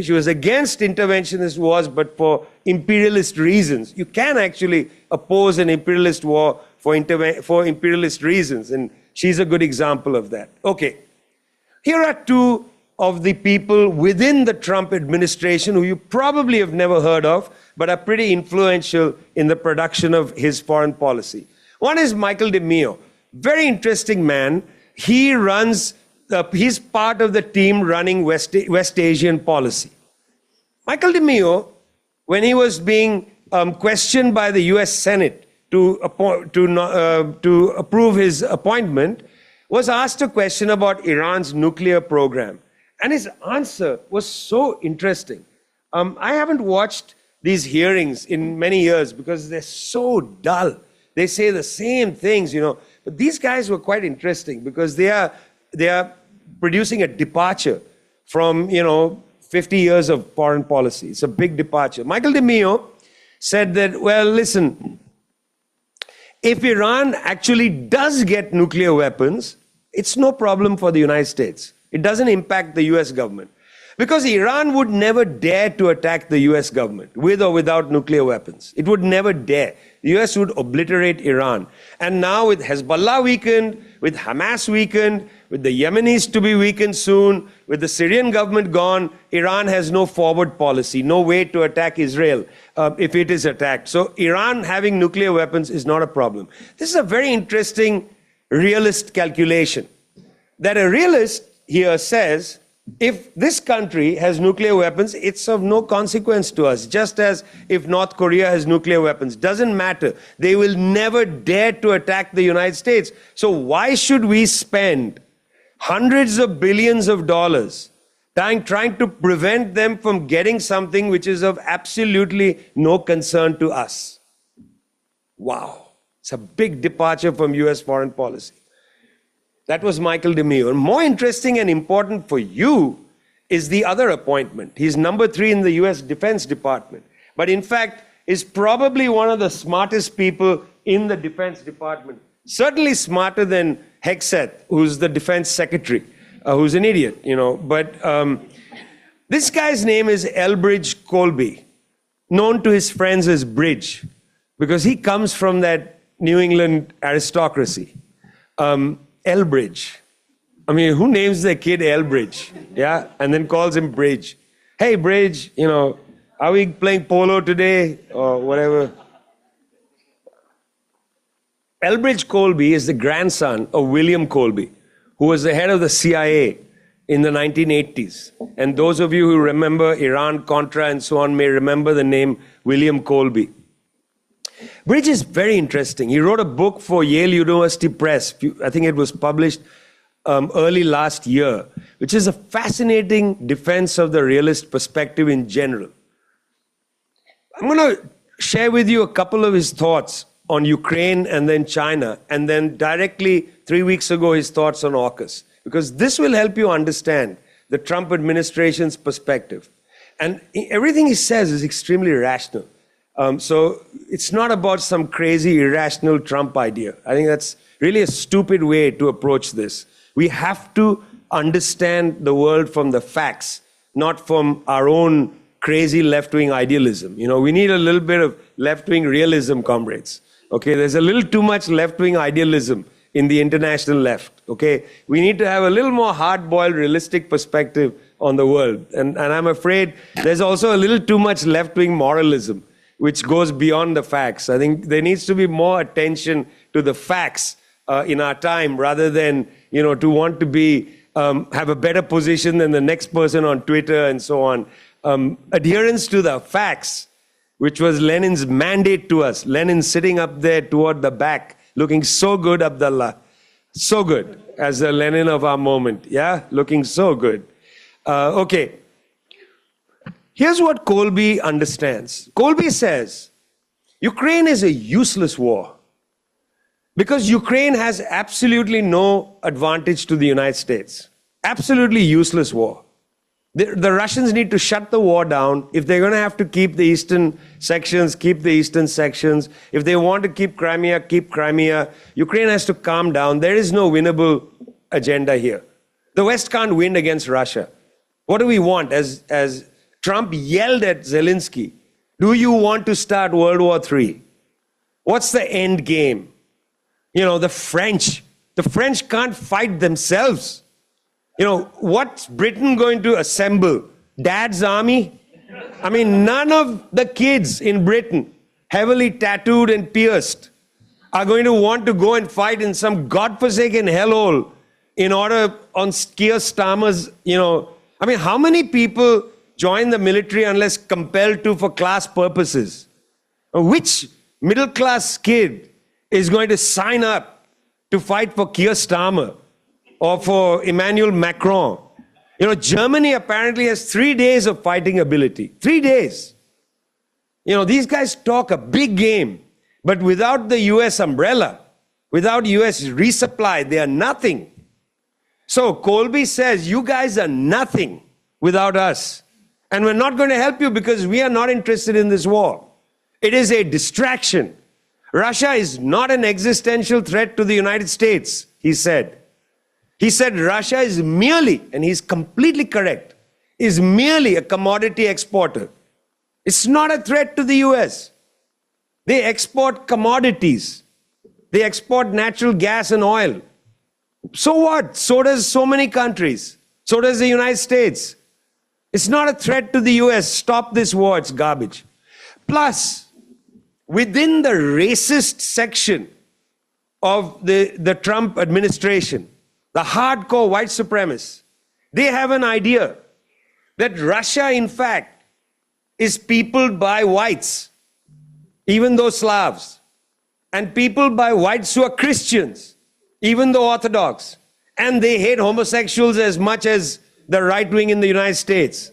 Speaker 3: She was against interventionist wars, but for imperialist reasons. You can actually oppose an imperialist war for imperialist reasons, and she's a good example of that. Okay, here are two of the people within the Trump administration who you probably have never heard of, but are pretty influential in the production of his foreign policy. One is Michael DeMeo, very interesting man. He runs, he's part of the team running West Asian policy. Michael DeMeo, when he was being questioned by the US Senate to approve his appointment, was asked a question about Iran's nuclear program. And his answer was so interesting. I haven't watched these hearings in many years because they're so dull. They say the same things, you know. But these guys were quite interesting because they are producing a departure from, 50 years of foreign policy. It's a big departure. Michael DeMeo said that, well, listen, if Iran actually does get nuclear weapons, it's no problem for the United States. It doesn't impact the US government. Because Iran would never dare to attack the US government, with or without nuclear weapons. It would never dare. The US would obliterate Iran. And now with Hezbollah weakened, with Hamas weakened, with the Yemenis to be weakened soon, with the Syrian government gone, Iran has no forward policy, no way to attack Israel if it is attacked. So Iran having nuclear weapons is not a problem. This is a very interesting realist calculation. That a realist here says, if this country has nuclear weapons, it's of no consequence to us. Just as if North Korea has nuclear weapons, doesn't matter. They will never dare to attack the United States. So why should we spend hundreds of billions of dollars trying to prevent them from getting something which is of absolutely no concern to us? Wow, it's a big departure from US foreign policy. That was Michael DeMeo. And more interesting and important for you is the other appointment. He's number 3 in the US Defense Department. But in fact, is probably one of the smartest people in the Defense Department. Certainly smarter than Hegseth, who's the Defense Secretary, who's an idiot, you know. But this guy's name is Elbridge Colby, known to his friends as Bridge, because he comes from that New England aristocracy. Elbridge. I mean, who names their kid Elbridge? Yeah, and then calls him Bridge. Hey, Bridge, you know, are we playing polo today or whatever? Elbridge Colby is the grandson of William Colby, who was the head of the CIA in the 1980s. And those of you who remember Iran, Contra, and so on may remember the name William Colby. Bridge is very interesting. He wrote a book for Yale University Press. I think it was published early last year, which is a fascinating defense of the realist perspective in general. I'm going to share with you a couple of his thoughts on Ukraine and then China, and then directly 3 weeks ago, his thoughts on AUKUS, because this will help you understand the Trump administration's perspective. And everything he says is extremely rational. So it's not about some crazy, irrational Trump idea. I think that's really a stupid way to approach this. We have to understand the world from the facts, not from our own crazy left-wing idealism. You know, we need a little bit of left-wing realism, comrades. Okay, there's a little too much left-wing idealism in the international left. Okay, we need to have a little more hard-boiled, realistic perspective on the world. And I'm afraid there's also a little too much left-wing moralism, which goes beyond the facts. I think there needs to be more attention to the facts in our time, rather than, you know, to want to be have a better position than the next person on Twitter and so on. Adherence to the facts, which was Lenin's mandate to us. Lenin sitting up there toward the back, looking so good, Abdullah, so good, as the Lenin of our moment. Yeah, looking so good. Okay. Here's what Colby understands. Colby says, Ukraine is a useless war because Ukraine has absolutely no advantage to the United States. Absolutely useless war. The Russians need to shut the war down. If they're going to have to keep the eastern sections, keep the eastern sections. If they want to keep Crimea, keep Crimea. Ukraine has to calm down. There is no winnable agenda here. The West can't win against Russia. What do we want? As Trump yelled at Zelensky, do you want to start World War III? What's the end game? You know, the French can't fight themselves. You know, what's Britain going to assemble? Dad's army? I mean, none of the kids in Britain, heavily tattooed and pierced, are going to want to go and fight in some godforsaken hellhole in order on Keir Starmer's, you know. I mean, how many people join the military unless compelled to for class purposes? Which middle-class kid is going to sign up to fight for Keir Starmer or for Emmanuel Macron? You know, Germany apparently has 3 days of fighting ability. 3 days. You know, these guys talk a big game, but without the US umbrella, without US resupply, they are nothing. So Colby says, you guys are nothing without us. And we're not going to help you because we are not interested in this war. It is a distraction. Russia is not an existential threat to the United States, he said. He said Russia is merely, and he's completely correct, is merely a commodity exporter. It's not a threat to the US. They export commodities. They export natural gas and oil. So what? So does so many countries. So does the United States. It's not a threat to the US. Stop this war. It's garbage. Plus, within the racist section of the Trump administration, the hardcore white supremacists, they have an idea that Russia, in fact, is peopled by whites, even though Slavs, and peopled by whites who are Christians, even though Orthodox, and they hate homosexuals as much as the right wing in the United States,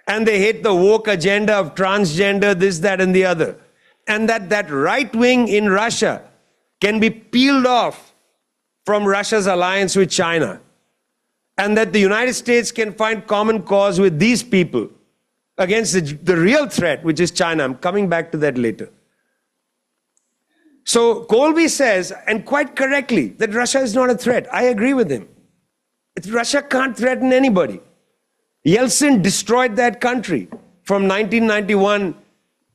Speaker 3: and they hate the woke agenda of transgender, this, that, and the other, and that right wing in Russia can be peeled off from Russia's alliance with China, and that the United States can find common cause with these people against the real threat, which is China. I'm coming back to that later. So Colby says, and quite correctly, that Russia is not a threat. I agree with him. Russia can't threaten anybody. Yeltsin destroyed that country from 1991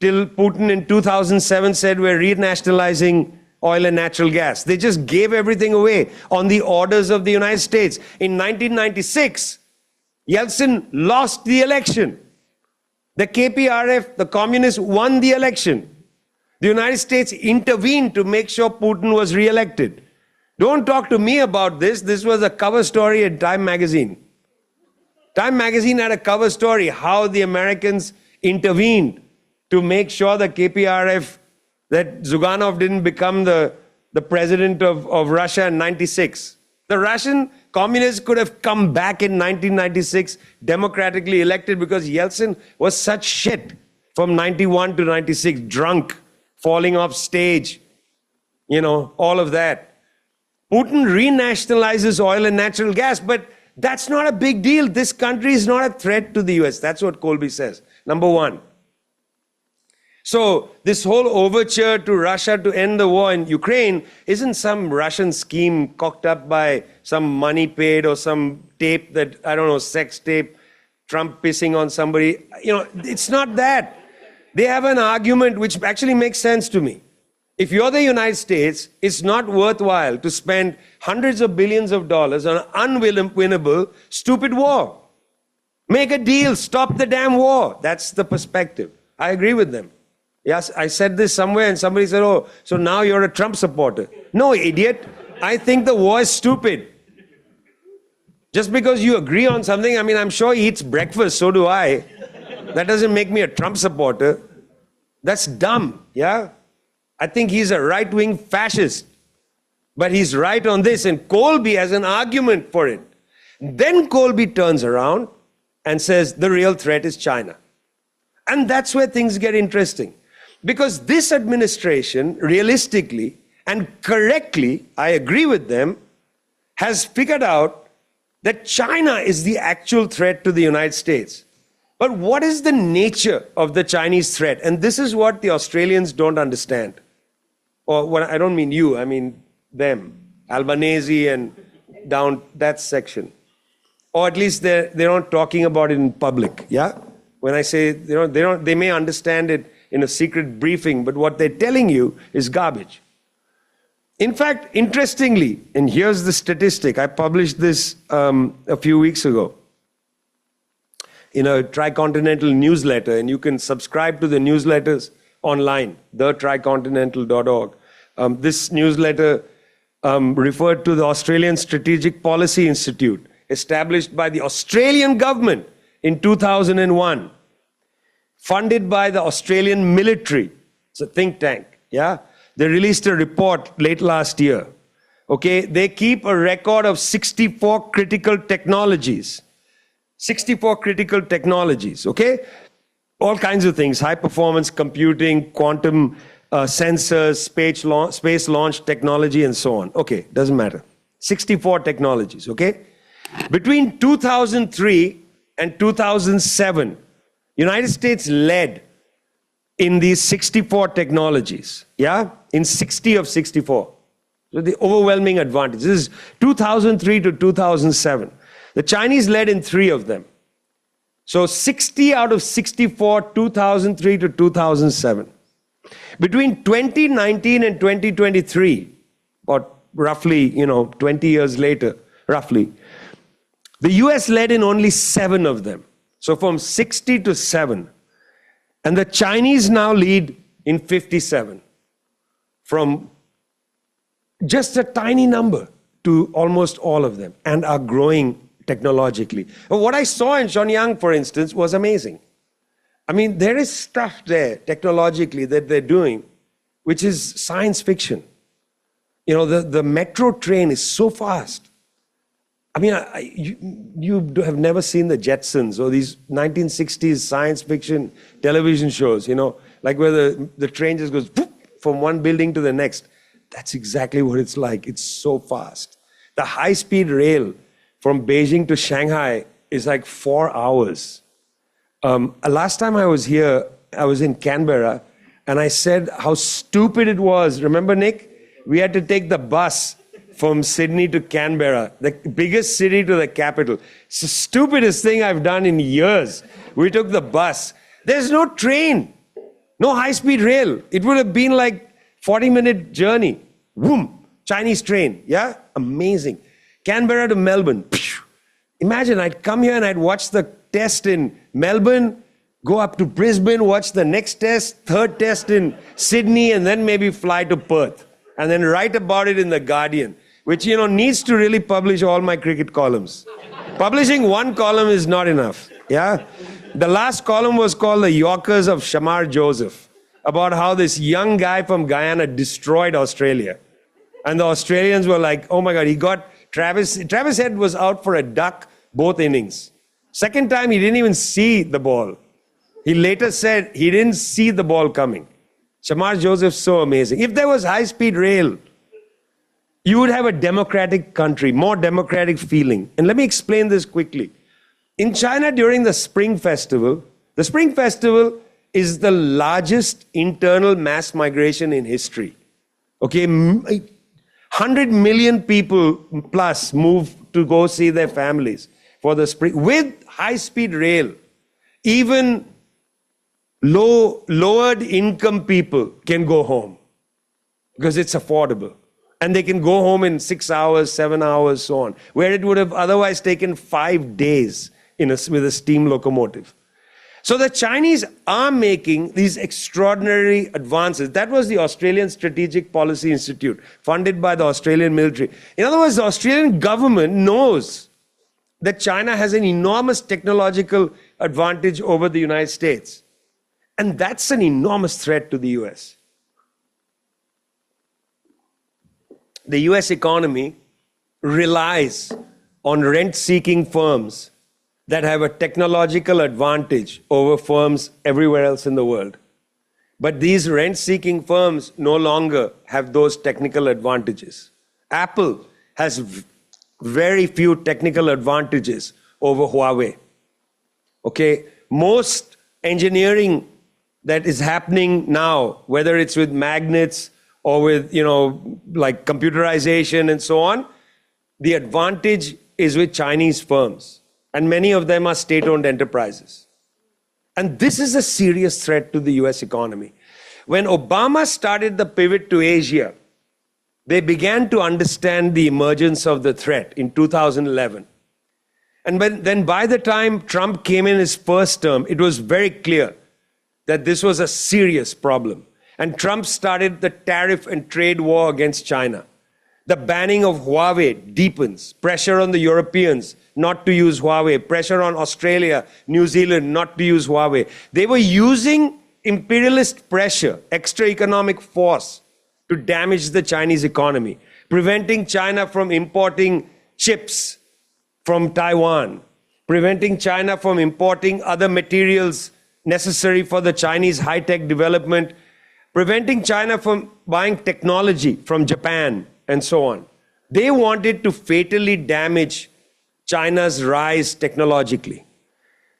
Speaker 3: till Putin in 2007 said we're renationalizing oil and natural gas. They just gave everything away on the orders of the United States. In 1996, Yeltsin lost the election. The KPRF, the communists, won the election. The United States intervened to make sure Putin was re-elected. Don't talk to me about this. This was a cover story in Time magazine. Time magazine had a cover story, how the Americans intervened to make sure the KPRF, that Zyuganov didn't become the president of Russia in 96. The Russian communists could have come back in 1996, democratically elected, because Yeltsin was such shit from 91 to 96, drunk, falling off stage, all of that. Putin renationalizes oil and natural gas, but that's not a big deal. This country is not a threat to the US. That's what Colby says. Number one. So this whole overture to Russia to end the war in Ukraine isn't some Russian scheme cocked up by some money paid or some tape that, I don't know, sex tape, Trump pissing on somebody. It's not that. They have an argument which actually makes sense to me. If you're the United States, it's not worthwhile to spend hundreds of billions of dollars on an unwinnable, stupid war. Make a deal, stop the damn war. That's the perspective. I agree with them. Yes, I said this somewhere and somebody said, oh, so now you're a Trump supporter. No, idiot. I think the war is stupid. Just because you agree on something, I'm sure he eats breakfast, so do I. That doesn't make me a Trump supporter. That's dumb, yeah? I think he's a right-wing fascist. But he's right on this, and Colby has an argument for it. Then Colby turns around and says the real threat is China. And that's where things get interesting. Because this administration, realistically and correctly, I agree with them, has figured out that China is the actual threat to the United States. But what is the nature of the Chinese threat? And this is what the Australians don't understand. Or I don't mean you, I mean them. Albanese and down that section. Or at least they're not talking about it in public, yeah? When I say, they may understand it in a secret briefing, but what they're telling you is garbage. In fact, interestingly, and here's the statistic, I published this a few weeks ago in a tricontinental newsletter, and you can subscribe to the newsletters online, thetricontinental.org. This newsletter referred to the Australian Strategic Policy Institute, established by the Australian government in 2001, funded by the Australian military. It's a think tank, yeah? They released a report late last year, okay? They keep a record of 64 critical technologies. 64 critical technologies, okay? All kinds of things, high performance computing, quantum sensors, space launch technology, and so on. Okay, doesn't matter. 64 technologies, okay? Between 2003 and 2007, United States led in these 64 technologies, yeah? In 60 of 64. So the overwhelming advantage. This is 2003 to 2007. The Chinese led in 3 of them. So 60 out of 64, 2003 to 2007. Between 2019 and 2023, or roughly, 20 years later, roughly, the US led in only 7 of them. So from 60 to 7. And the Chinese now lead in 57. From just a tiny number to almost all of them, and are growing technologically. And what I saw in Shenyang, for instance, was amazing. I mean, there is stuff there technologically that they're doing, which is science fiction. The metro train is so fast. I mean, you have never seen the Jetsons or these 1960s science fiction television shows, like where the train just goes from one building to the next. That's exactly what it's like. It's so fast. The high-speed rail from Beijing to Shanghai is like 4 hours. Last time I was here, I was in Canberra, and I said how stupid it was. Remember, Nick? We had to take the bus from Sydney to Canberra, the biggest city to the capital. It's the stupidest thing I've done in years. We took the bus. There's no train, no high-speed rail. It would have been like 40-minute journey. Boom, Chinese train, yeah? Amazing. Canberra to Melbourne. Imagine I'd come here and I'd watch the test in Melbourne, go up to Brisbane, watch the next test, third test in Sydney, and then maybe fly to Perth. And then write about it in The Guardian, which, needs to really publish all my cricket columns. Publishing one column is not enough, yeah? The last column was called The Yorkers of Shamar Joseph, about how this young guy from Guyana destroyed Australia. And the Australians were like, oh my God, he got Travis Head was out for a duck both innings. Second time, he didn't even see the ball. He later said he didn't see the ball coming. Shamar Joseph's so amazing. If there was high-speed rail, you would have a democratic country, more democratic feeling. And let me explain this quickly. In China, during the Spring Festival is the largest internal mass migration in history. Okay, 100 million people plus move to go see their families for the spring. With high-speed rail, even lowered income people can go home because it's affordable. And they can go home in 6 hours, 7 hours, so on, where it would have otherwise taken 5 days with a steam locomotive. So the Chinese are making these extraordinary advances. That was the Australian Strategic Policy Institute, funded by the Australian military. In other words, the Australian government knows that China has an enormous technological advantage over the United States. And that's an enormous threat to the US. The US economy relies on rent-seeking firms that have a technological advantage over firms everywhere else in the world. But these rent-seeking firms no longer have those technical advantages. Apple has very few technical advantages over Huawei. Okay, most engineering that is happening now, whether it's with magnets or with, like computerization and so on, the advantage is with Chinese firms. And many of them are state-owned enterprises. And this is a serious threat to the US economy. When Obama started the pivot to Asia, they began to understand the emergence of the threat in 2011. And then by the time Trump came in his first term, it was very clear that this was a serious problem. And Trump started the tariff and trade war against China. The banning of Huawei deepens. Pressure on the Europeans not to use Huawei. Pressure on Australia, New Zealand not to use Huawei. They were using imperialist pressure, extra economic force, to damage the Chinese economy, preventing China from importing chips from Taiwan, preventing China from importing other materials necessary for the Chinese high-tech development, preventing China from buying technology from Japan, and so on. They wanted to fatally damage China's rise technologically.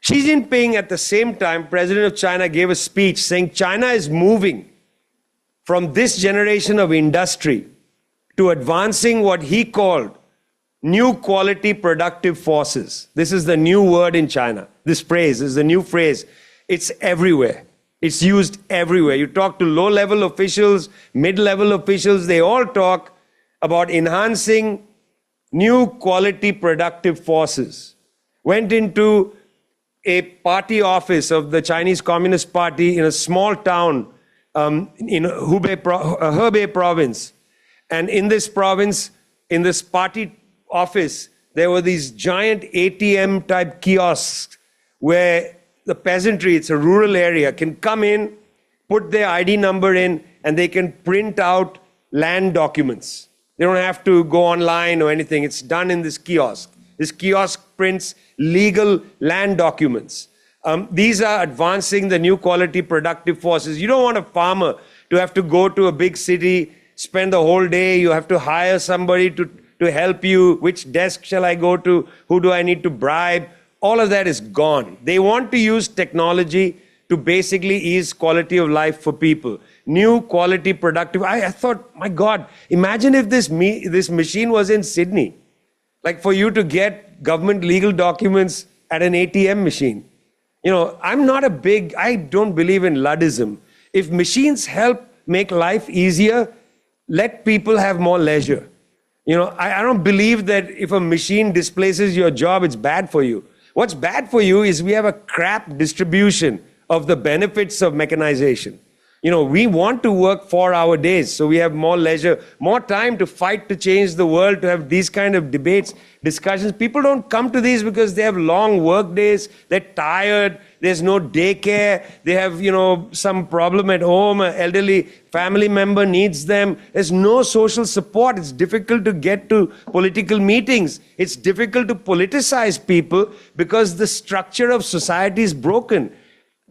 Speaker 3: Xi Jinping, at the same time, President of China, gave a speech saying China is moving from this generation of industry to advancing what he called new quality productive forces. This is the new word in China. This phrase is the new phrase. It's everywhere. It's used everywhere. You talk to low-level officials, mid-level officials, they all talk about enhancing new quality productive forces. Went into a party office of the Chinese Communist Party in a small town in Hebei province. And in this province, in this party office, there were these giant ATM type kiosks where the peasantry, it's a rural area, can come in, put their ID number in, and they can print out land documents. They don't have to go online or anything. It's done in this kiosk. This kiosk prints legal land documents. These are advancing the new quality productive forces. You don't want a farmer to have to go to a big city, spend the whole day. You have to hire somebody to help you. Which desk shall I go to? Who do I need to bribe? All of that is gone. They want to use technology to basically ease quality of life for people. New quality productive. I thought, my God, imagine if this machine was in Sydney. Like for you to get government legal documents at an ATM machine. You know, I don't believe in Luddism. If machines help make life easier, let people have more leisure. You know, I don't believe that if a machine displaces your job, it's bad for you. What's bad for you is we have a crap distribution of the benefits of mechanization. You know, we want to work 4-hour days, so we have more leisure, more time to fight to change the world, to have these kind of debates, discussions. People don't come to these because they have long work days, they're tired, there's no daycare, they have, you know, some problem at home, an elderly family member needs them. There's no social support. It's difficult to get to political meetings. It's difficult to politicize people because the structure of society is broken.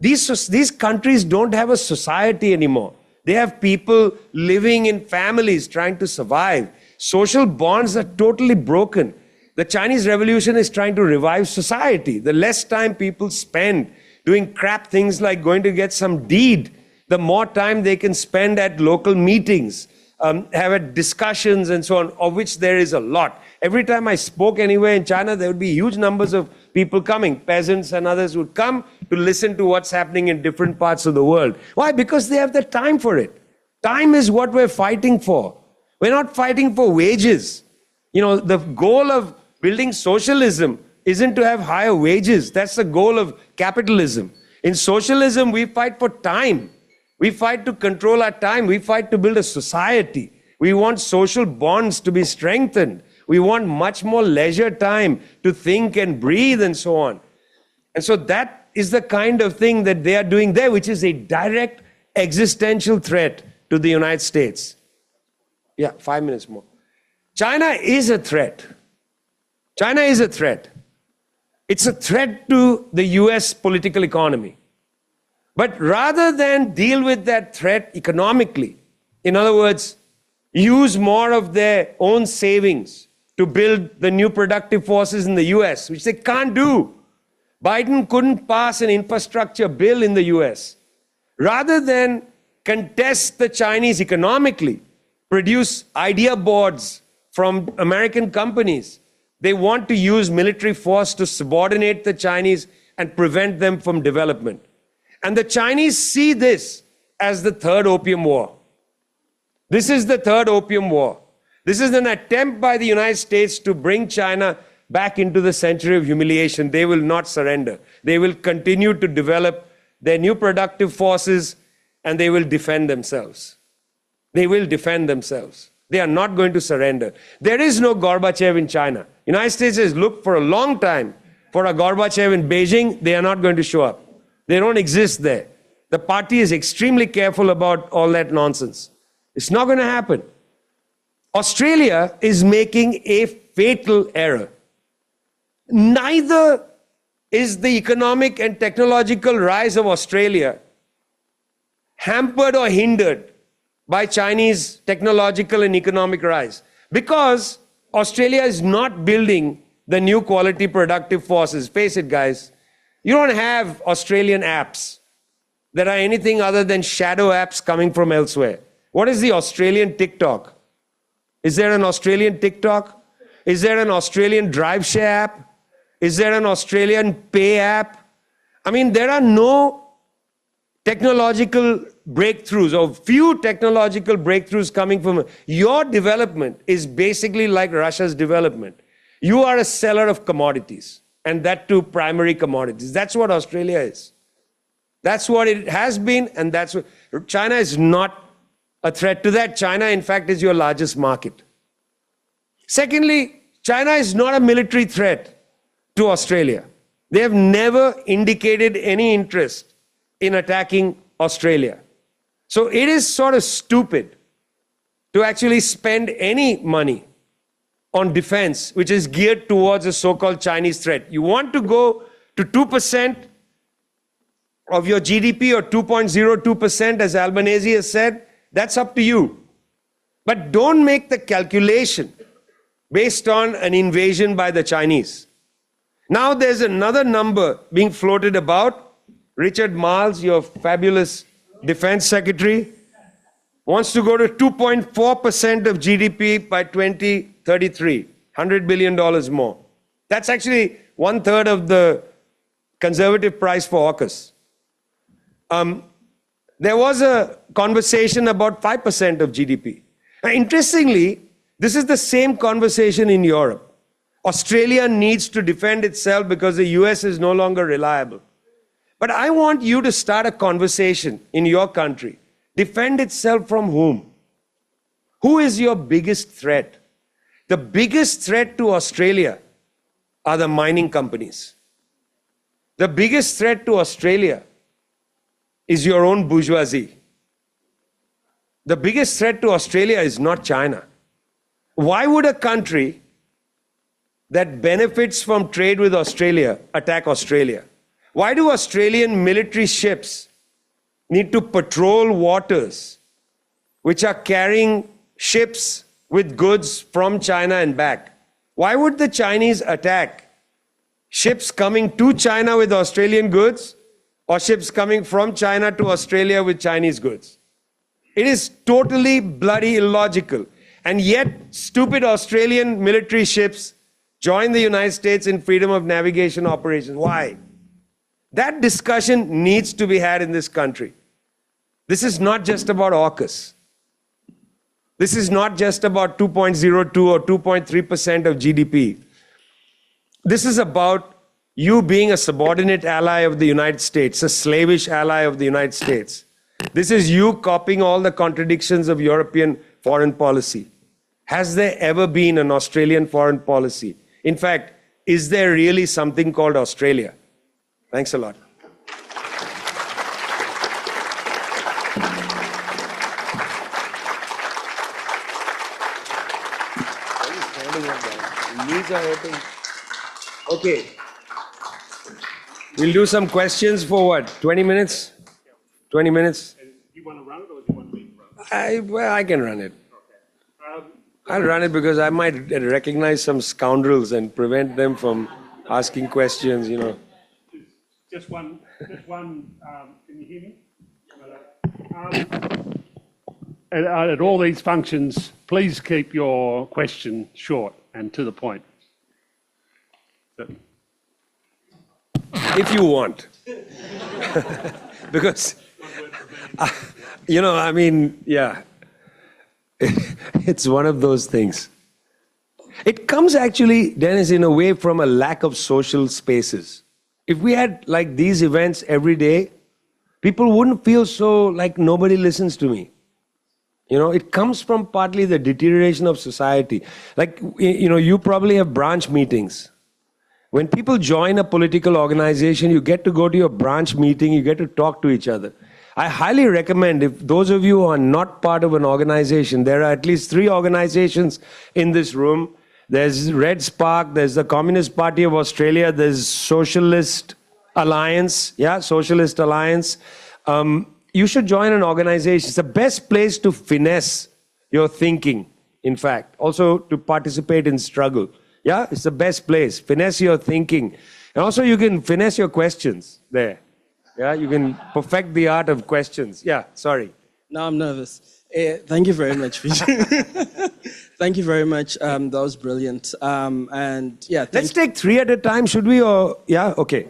Speaker 3: These countries don't have a society anymore. They have people living in families trying to survive. Social bonds are totally broken. The Chinese Revolution is trying to revive society. The less time people spend doing crap things like going to get some deed, the more time they can spend at local meetings, have discussions and so on, of which there is a lot. Every time I spoke anywhere in China, there would be huge numbers of people coming. Peasants and others would come to listen to what's happening in different parts of the world. Why? Because they have the time for it. Time is what we're fighting for. We're not fighting for wages. You know, the goal of building socialism isn't to have higher wages. That's the goal of capitalism. In socialism, we fight for time. We fight to control our time. We fight to build a society. We want social bonds to be strengthened. We want much more leisure time to think and breathe and so on. And so that is the kind of thing that they are doing there, which is a direct existential threat to the United States. Yeah, 5 minutes more. China is a threat. China is a threat. It's a threat to the US political economy. But rather than deal with that threat economically, in other words, use more of their own savings to build the new productive forces in the US, which they can't do. Biden couldn't pass an infrastructure bill in the US. Rather than contest the Chinese economically, produce idea boards from American companies, they want to use military force to subordinate the Chinese and prevent them from development. And the Chinese see this as the third opium war. This is the third opium war. This is an attempt by the United States to bring China back into the century of humiliation. They will not surrender. They will continue to develop their new productive forces and they will defend themselves. They will defend themselves. They are not going to surrender. There is no Gorbachev in China. United States has looked for a long time for a Gorbachev in Beijing. They are not going to show up. They don't exist there. The party is extremely careful about all that nonsense. It's not going to happen. Australia is making a fatal error. Neither is the economic and technological rise of Australia hampered or hindered by Chinese technological and economic rise, because Australia is not building the new quality productive forces. Face it, guys. You don't have Australian apps that are anything other than shadow apps coming from elsewhere. What is the Australian TikTok? Is there an Australian TikTok? Is there an Australian drive share app? Is there an Australian pay app? I mean, there are no technological breakthroughs or few technological breakthroughs coming from your development is basically like Russia's development. You are a seller of commodities, and that too primary commodities. That's what Australia is. That's what it has been, and that's what China is not a threat to that. China, in fact, is your largest market. Secondly, China is not a military threat to Australia. They have never indicated any interest in attacking Australia. So it is sort of stupid to actually spend any money on defense, which is geared towards a so-called Chinese threat. You want to go to 2% of your GDP or 2.02%, as Albanese has said, that's up to you. But don't make the calculation based on an invasion by the Chinese. Now there's another number being floated about. Richard Marles, your fabulous defense secretary, wants to go to 2.4% of GDP by 2033, $100 billion more. That's actually 1/3 of the conservative price for AUKUS. There was a conversation about 5% of GDP. Now, interestingly, this is the same conversation in Europe. Australia needs to defend itself because the US is no longer reliable. But I want you to start a conversation in your country. Defend itself from whom? Who is your biggest threat? The biggest threat to Australia are the mining companies. The biggest threat to Australia is your own bourgeoisie. The biggest threat to Australia is not China. Why would a country that benefits from trade with Australia attack Australia? Why do Australian military ships need to patrol waters which are carrying ships with goods from China and back? Why would the Chinese attack ships coming to China with Australian goods or ships coming from China to Australia with Chinese goods? It is totally bloody illogical. And yet, stupid Australian military ships join the United States in freedom of navigation operations. Why? That discussion needs to be had in this country. This is not just about AUKUS. This is not just about 2.02 or 2.3% of GDP. This is about you being a subordinate ally of the United States, a slavish ally of the United States. This is you copying all the contradictions of European foreign policy. Has there ever been an Australian foreign policy? In fact, is there really something called Australia? Thanks a lot. Okay. We'll do some questions for what? 20 minutes? 20 minutes?
Speaker 1: Do you want to run it or do you want me to run it?
Speaker 3: Well, I can run it. I'll run it because I might recognize some scoundrels and prevent them from asking questions, you know.
Speaker 1: Just one, can you hear me? At all these functions, please keep your question short and to the point.
Speaker 3: If you want. Because, you know, I mean, yeah. It's one of those things. It comes actually, Dennis, in a way from a lack of social spaces. If we had like these events every day, people wouldn't feel so like nobody listens to me. You know, it comes from partly the deterioration of society. Like, you know, you probably have branch meetings. When people join a political organization, you get to go to your branch meeting, you get to talk to each other. I highly recommend, if those of you who are not part of an organization, there are at least 3 organizations in this room. There's Red Spark, there's the Communist Party of Australia, there's Socialist Alliance, Socialist Alliance. You should join an organization. It's the best place to finesse your thinking, in fact. Also to participate in struggle. Yeah, it's the best place. Finesse your thinking. And also you can finesse your questions there. Yeah, you can perfect the art of questions. Yeah, sorry.
Speaker 5: No, I'm nervous. Thank you very much, Vijay. Thank you very much. That was brilliant. And yeah,
Speaker 3: Let's take 3 at a time, should we? Or yeah, okay.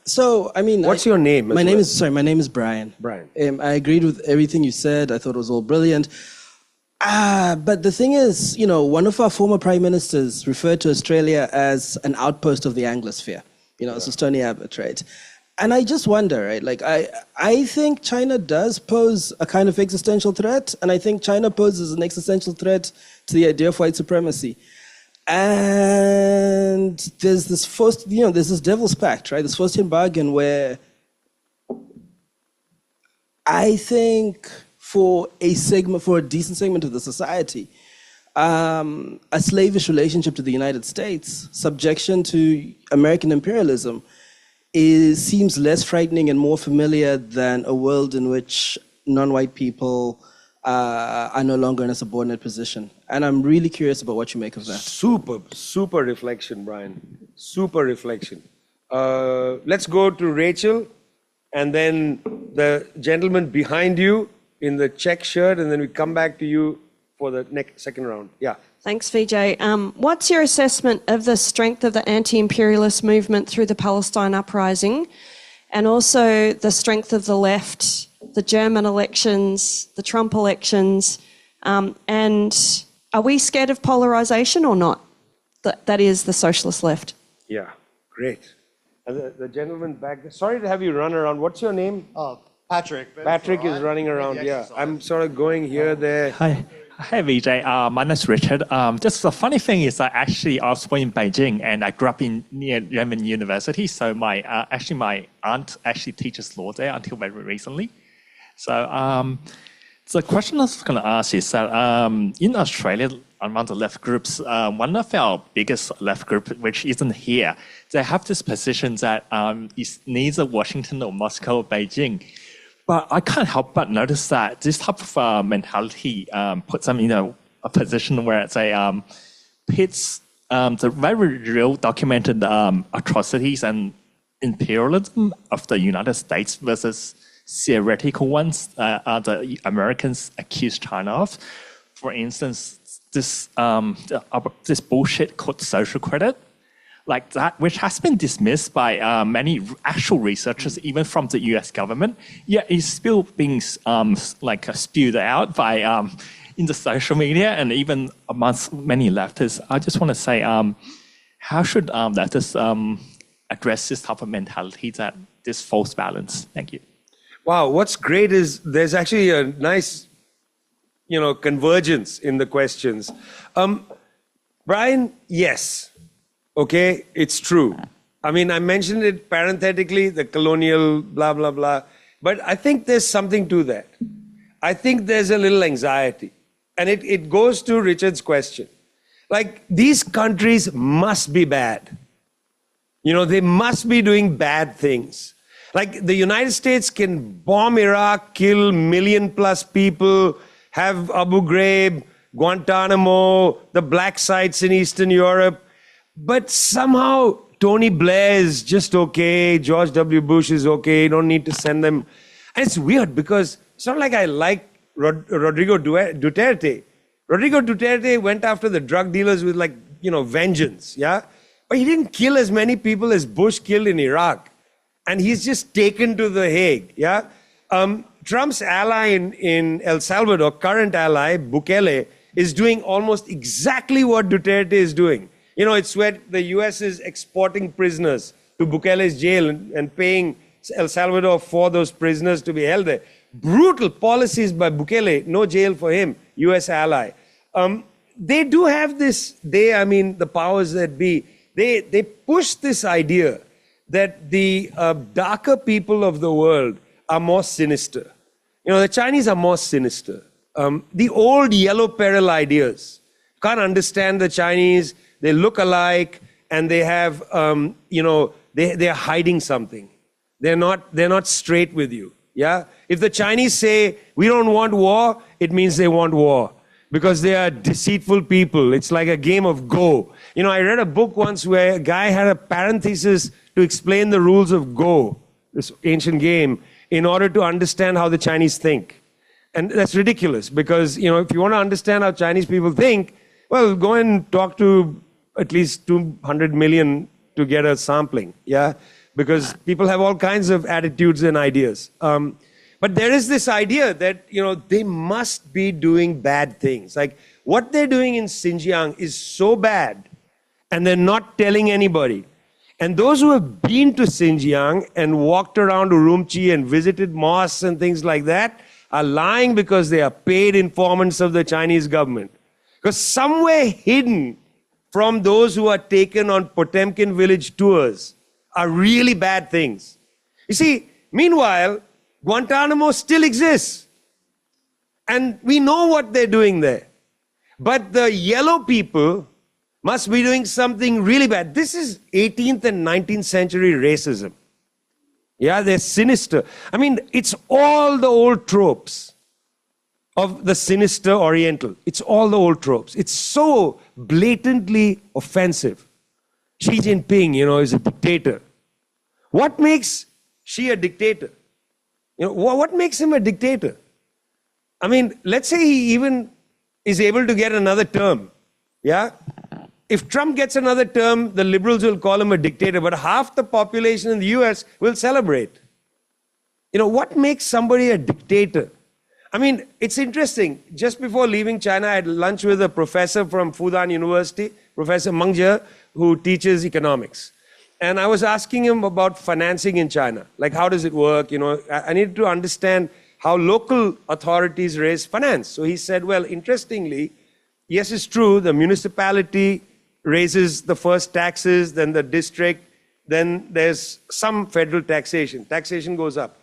Speaker 5: So, I mean,
Speaker 3: What's your name?
Speaker 5: My name is Brian.
Speaker 3: Brian.
Speaker 5: I agreed with everything you said. I thought it was all brilliant. But the thing is, you know, one of our former prime ministers referred to Australia as an outpost of the Anglosphere. You know, it's Tony Abbott, right? And I just wonder, right? Like, I think China does pose a kind of existential threat, and I think China poses an existential threat to the idea of white supremacy. And there's this there's this devil's pact, right? This Faustian bargain where I think for a decent segment of the society, a slavish relationship to the United States, subjection to American imperialism, seems less frightening and more familiar than a world in which non-white people are no longer in a subordinate position. And I'm really curious about what you make of that.
Speaker 3: Super reflection, Brian. Super reflection. Let's go to Rachel, and then the gentleman behind you in the check shirt, and then we come back to you for the second round. Yeah.
Speaker 6: Thanks, Vijay. What's your assessment of the strength of the anti-imperialist movement through the Palestine uprising, and also the strength of the left, the German elections, the Trump elections, and are we scared of polarisation or not? That is the socialist left.
Speaker 3: Yeah, great. And the gentleman back there, sorry to have you run around. What's your name?
Speaker 4: Patrick.
Speaker 3: Patrick is running around, yeah. I'm sort of going here, there.
Speaker 7: Hi. Hi, Vijay. My name is Richard. Just the funny thing is I was born in Beijing and I grew up near Renmin University. So my aunt actually teaches law there until very recently. So the question I was going to ask is that in Australia, among the left groups, one of our biggest left group, which isn't here, they have this position that it's neither Washington or Moscow or Beijing. But I can't help but notice that this type of mentality puts them in a position where they pits the very real documented atrocities and imperialism of the United States versus theoretical ones the Americans accuse China of. For instance, this bullshit called social credit, like that, which has been dismissed by many actual researchers, even from the U.S. government, yet it's still being spewed out by in the social media and even amongst many leftists. I just want to say, how should leftists address this type of mentality, that this false balance? Thank you.
Speaker 3: Wow, what's great is there's actually a nice, convergence in the questions. Brian, yes. Okay, it's true. I mean, I mentioned it parenthetically, the colonial blah, blah, blah. But I think there's something to that. I think there's a little anxiety. And it goes to Richard's question. Like, these countries must be bad. They must be doing bad things. Like, the United States can bomb Iraq, kill 1 million+ people, have Abu Ghraib, Guantanamo, the black sites in Eastern Europe. But somehow Tony Blair is just okay, George W. Bush is okay, you don't need to send them. And it's weird because it's not like I like Rodrigo Duterte. Rodrigo Duterte went after the drug dealers with vengeance, yeah? But he didn't kill as many people as Bush killed in Iraq. And he's just taken to The Hague, yeah? Trump's ally in El Salvador, current ally, Bukele, is doing almost exactly what Duterte is doing. It's where the US is exporting prisoners to Bukele's jail and paying El Salvador for those prisoners to be held there. Brutal policies by Bukele, no jail for him, US ally. They do have this, the powers that be, they push this idea that the darker people of the world are more sinister. The Chinese are more sinister. The old yellow peril ideas. Can't understand the Chinese. They look alike, and they have, they're hiding something. They're not straight with you. Yeah. If the Chinese say we don't want war, it means they want war because they are deceitful people. It's like a game of Go. I read a book once where a guy had a parenthesis to explain the rules of Go, this ancient game, in order to understand how the Chinese think. And that's ridiculous because, if you want to understand how Chinese people think, well, go and talk to at least 200 million to get a sampling, yeah? Because people have all kinds of attitudes and ideas. But there is this idea that, they must be doing bad things. Like what they're doing in Xinjiang is so bad and they're not telling anybody. And those who have been to Xinjiang and walked around Urumqi and visited mosques and things like that are lying because they are paid informants of the Chinese government. Because somewhere hidden from those who are taken on Potemkin village tours are really bad things. You see, meanwhile, Guantanamo still exists. And we know what they're doing there. But the yellow people must be doing something really bad. This is 18th and 19th century racism. Yeah, they're sinister. I mean, it's all the old tropes of the sinister Oriental. It's all the old tropes. It's so blatantly offensive. Xi Jinping, is a dictator. What makes Xi a dictator? What makes him a dictator? I mean, let's say he even is able to get another term. Yeah? If Trump gets another term, the liberals will call him a dictator, but half the population in the US will celebrate. What makes somebody a dictator? I mean, it's interesting. Just before leaving China, I had lunch with a professor from Fudan University, Professor Meng Jie, who teaches economics. And I was asking him about financing in China. Like, how does it work? I needed to understand how local authorities raise finance. So he said, well, interestingly, yes, it's true, the municipality raises the first taxes, then the district, then there's some federal taxation. Taxation goes up.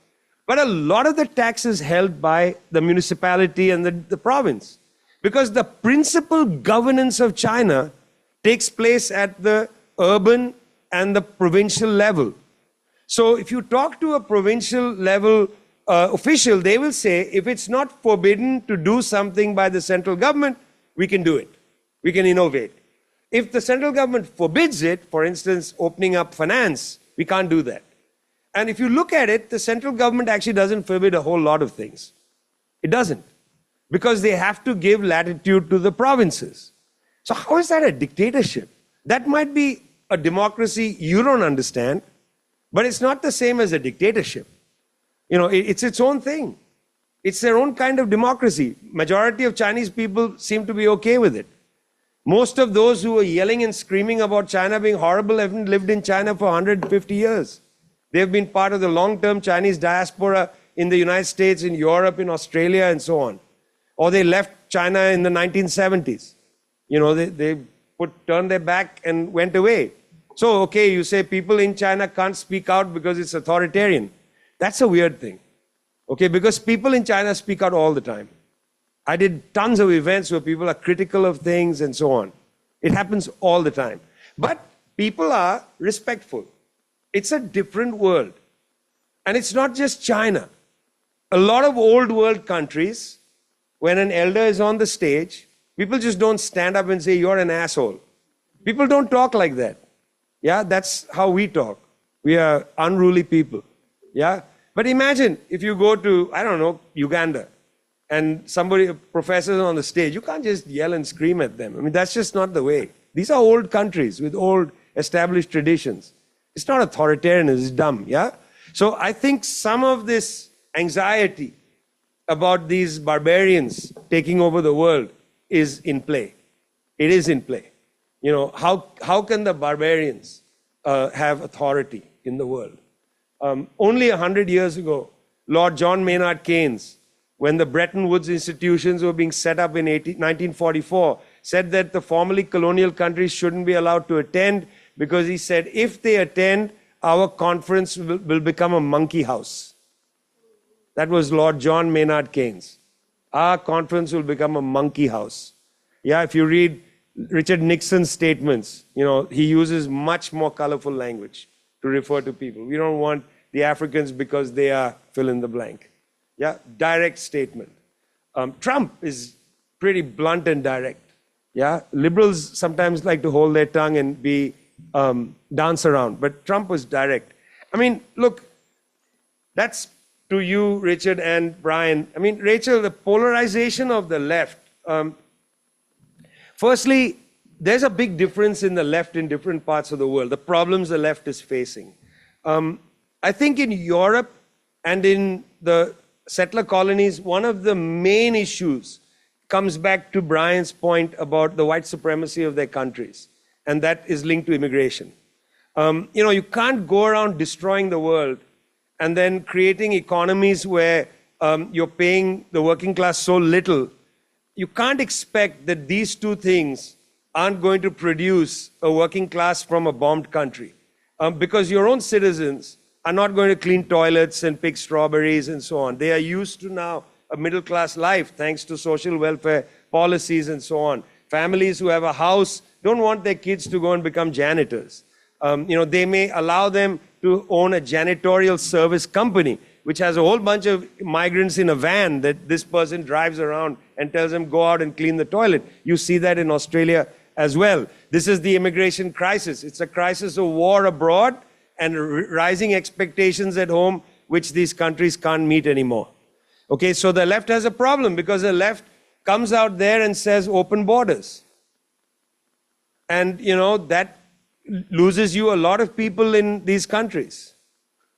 Speaker 3: But a lot of the tax is held by the municipality and the province. Because the principal governance of China takes place at the urban and the provincial level. So if you talk to a provincial level official, they will say, if it's not forbidden to do something by the central government, we can do it. We can innovate. If the central government forbids it, for instance, opening up finance, we can't do that. And if you look at it, the central government actually doesn't forbid a whole lot of things. It doesn't. Because they have to give latitude to the provinces. So how is that a dictatorship? That might be a democracy you don't understand, but it's not the same as a dictatorship. It's its own thing. It's their own kind of democracy. Majority of Chinese people seem to be okay with it. Most of those who are yelling and screaming about China being horrible haven't lived in China for 150 years. They've been part of the long-term Chinese diaspora in the United States, in Europe, in Australia, and so on. Or they left China in the 1970s. They turned their back and went away. So, okay, you say people in China can't speak out because it's authoritarian. That's a weird thing. Okay, because people in China speak out all the time. I did tons of events where people are critical of things and so on. It happens all the time. But people are respectful. It's a different world. And it's not just China. A lot of old world countries, when an elder is on the stage, people just don't stand up and say, you're an asshole. People don't talk like that. Yeah, that's how we talk. We are unruly people. Yeah? But imagine if you go to, I don't know, Uganda, and a professor is on the stage, you can't just yell and scream at them. I mean, that's just not the way. These are old countries with old established traditions. It's not authoritarian, it's dumb, yeah? So I think some of this anxiety about these barbarians taking over the world is in play. It is in play. How can the barbarians have authority in the world? Only 100 years ago, Lord John Maynard Keynes, when the Bretton Woods institutions were being set up in 1944, said that the formerly colonial countries shouldn't be allowed to attend because he said, if they attend, our conference will become a monkey house. That was Lord John Maynard Keynes. Our conference will become a monkey house. Yeah, if you read Richard Nixon's statements, he uses much more colorful language to refer to people. We don't want the Africans because they are fill in the blank. Yeah, direct statement. Trump is pretty blunt and direct. Yeah, liberals sometimes like to hold their tongue and be dance around, but Trump was direct. I mean, look, that's to you, Richard and Brian. I mean, Rachel, the polarization of the left. Firstly, there's a big difference in the left in different parts of the world, the problems the left is facing. I think in Europe and in the settler colonies, one of the main issues comes back to Brian's point about the white supremacy of their countries, and that is linked to immigration. You can't go around destroying the world and then creating economies where you're paying the working class so little. You can't expect that these two things aren't going to produce a working class from a bombed country, because your own citizens are not going to clean toilets and pick strawberries and so on. They are used to now a middle class life thanks to social welfare policies and so on. Families who have a house don't want their kids to go and become janitors. They may allow them to own a janitorial service company, which has a whole bunch of migrants in a van that this person drives around and tells them, go out and clean the toilet. You see that in Australia as well. This is the immigration crisis. It's a crisis of war abroad and rising expectations at home, which these countries can't meet anymore. Okay, so the left has a problem because the left comes out there and says open borders. And, that loses you a lot of people in these countries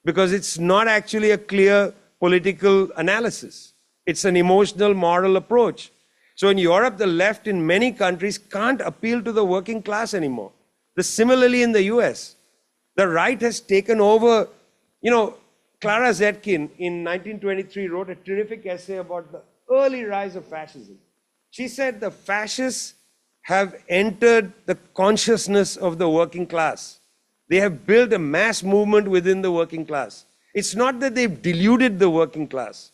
Speaker 3: because it's not actually a clear political analysis. It's an emotional, moral approach. So in Europe, the left in many countries can't appeal to the working class anymore. Similarly in the US, the right has taken over. Clara Zetkin in 1923 wrote a terrific essay about the early rise of fascism. She said the fascists have entered the consciousness of the working class. They have built a mass movement within the working class. It's not that they've deluded the working class.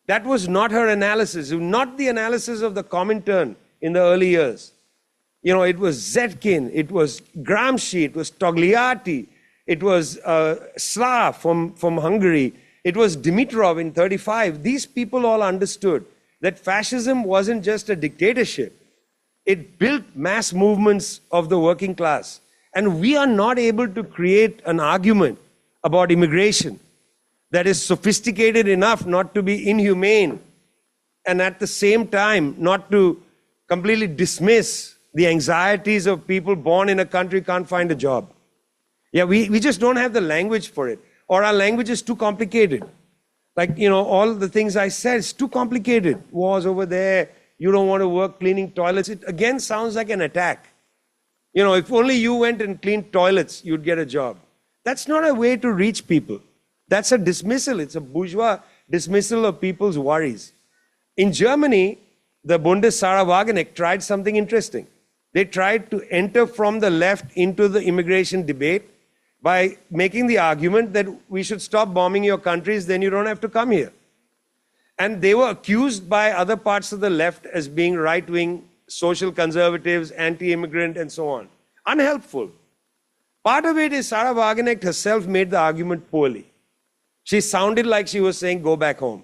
Speaker 3: That was not her analysis, not the analysis of the Comintern in the early years. It was Zetkin, it was Gramsci, it was Togliatti, it was Sla from Hungary, it was Dimitrov in 1935. These people all understood that fascism wasn't just a dictatorship. It built mass movements of the working class. And we are not able to create an argument about immigration that is sophisticated enough not to be inhumane and at the same time not to completely dismiss the anxieties of people born in a country who can't find a job. Yeah, we just don't have the language for it. Or our language is too complicated. Like, all the things I said, it's too complicated. Wars over there, you don't want to work cleaning toilets. It again sounds like an attack. If only you went and cleaned toilets, you'd get a job. That's not a way to reach people. That's a dismissal. It's a bourgeois dismissal of people's worries. In Germany, the Bundeswageneck tried something interesting. They tried to enter from the left into the immigration debate by making the argument that we should stop bombing your countries, then you don't have to come here. And they were accused by other parts of the left as being right-wing, social conservatives, anti-immigrant, and so on. Unhelpful. Part of it is Sarah Wagenknecht herself made the argument poorly. She sounded like she was saying, go back home.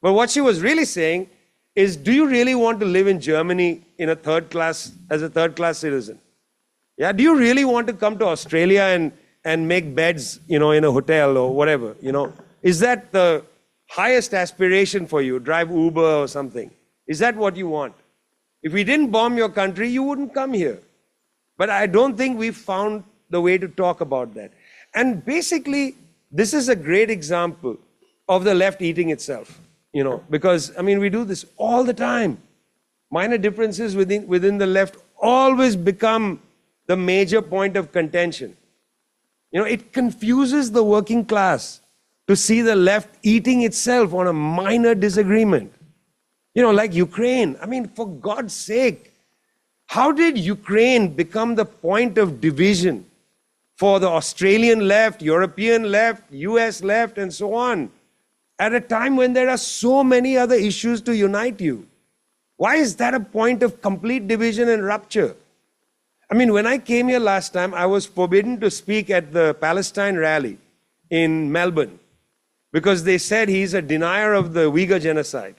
Speaker 3: But what she was really saying is, do you really want to live in Germany in a as a third-class citizen? Yeah, do you really want to come to Australia and make beds, in a hotel or whatever, Is that the highest aspiration for you? Drive Uber or something. Is that what you want? If we didn't bomb your country, you wouldn't come here. But I don't think we've found the way to talk about that. And basically, this is a great example of the left eating itself, because, we do this all the time. Minor differences within the left always become the major point of contention. It confuses the working class to see the left eating itself on a minor disagreement. Like Ukraine. For God's sake, how did Ukraine become the point of division for the Australian left, European left, US left, and so on, at a time when there are so many other issues to unite you? Why is that a point of complete division and rupture? When I came here last time, I was forbidden to speak at the Palestine rally in Melbourne because they said he's a denier of the Uyghur genocide.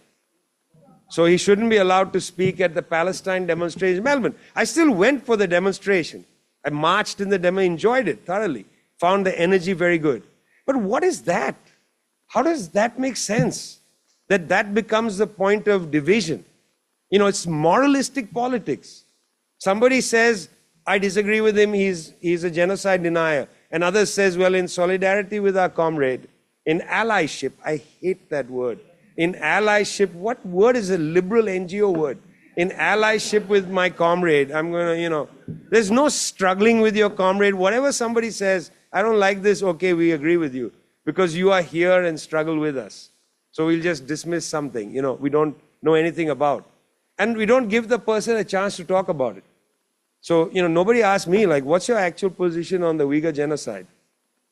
Speaker 3: So he shouldn't be allowed to speak at the Palestine demonstration in Melbourne. I still went for the demonstration. I marched in the demo, enjoyed it thoroughly, found the energy very good. But what is that? How does that make sense? That becomes the point of division. You know, it's moralistic politics. Somebody says, I disagree with him, he's a genocide denier. And others says, well, in solidarity with our comrade, in allyship, I hate that word. In allyship, what word is a liberal NGO word? In allyship with my comrade, I'm going to, you know, there's no struggling with your comrade. Whatever somebody says, I don't like this, okay, we agree with you. Because you are here and struggle with us. So we'll just dismiss something, you know, we don't know anything about. And we don't give the person a chance to talk about it. So, you know, nobody asked me, like, what's your actual position on the Uyghur genocide?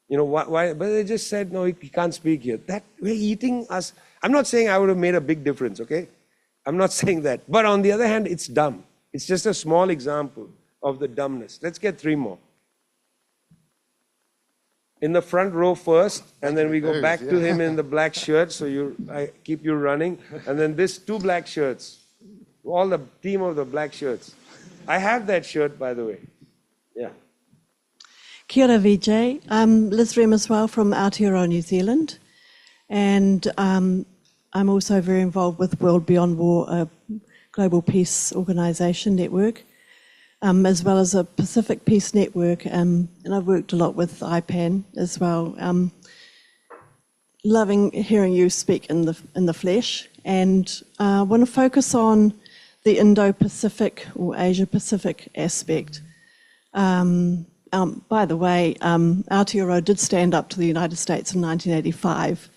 Speaker 3: You know, why? But they just said, no, he can't speak here. That, we're eating us. I'm not saying I would have made a big difference, okay? I'm not saying that. But on the other hand, it's dumb. It's just a small example of the dumbness. Let's get 3 more. In the front row first, and then we go back to him in the black shirt, so I keep you running. And then this 2 black shirts, all the team of the black shirts. I have that shirt, by the way. Yeah.
Speaker 8: Kia ora, Vijay. I'm Liz Remiswell from Aotearoa, New Zealand. And I'm also very involved with World Beyond War, a global peace organisation network, as well as a Pacific Peace Network. And I've worked a lot with IPAN as well. Loving hearing you speak in the flesh. And I want to focus on the Indo-Pacific or Asia-Pacific aspect. By the way, Aotearoa did stand up to the United States in 1985,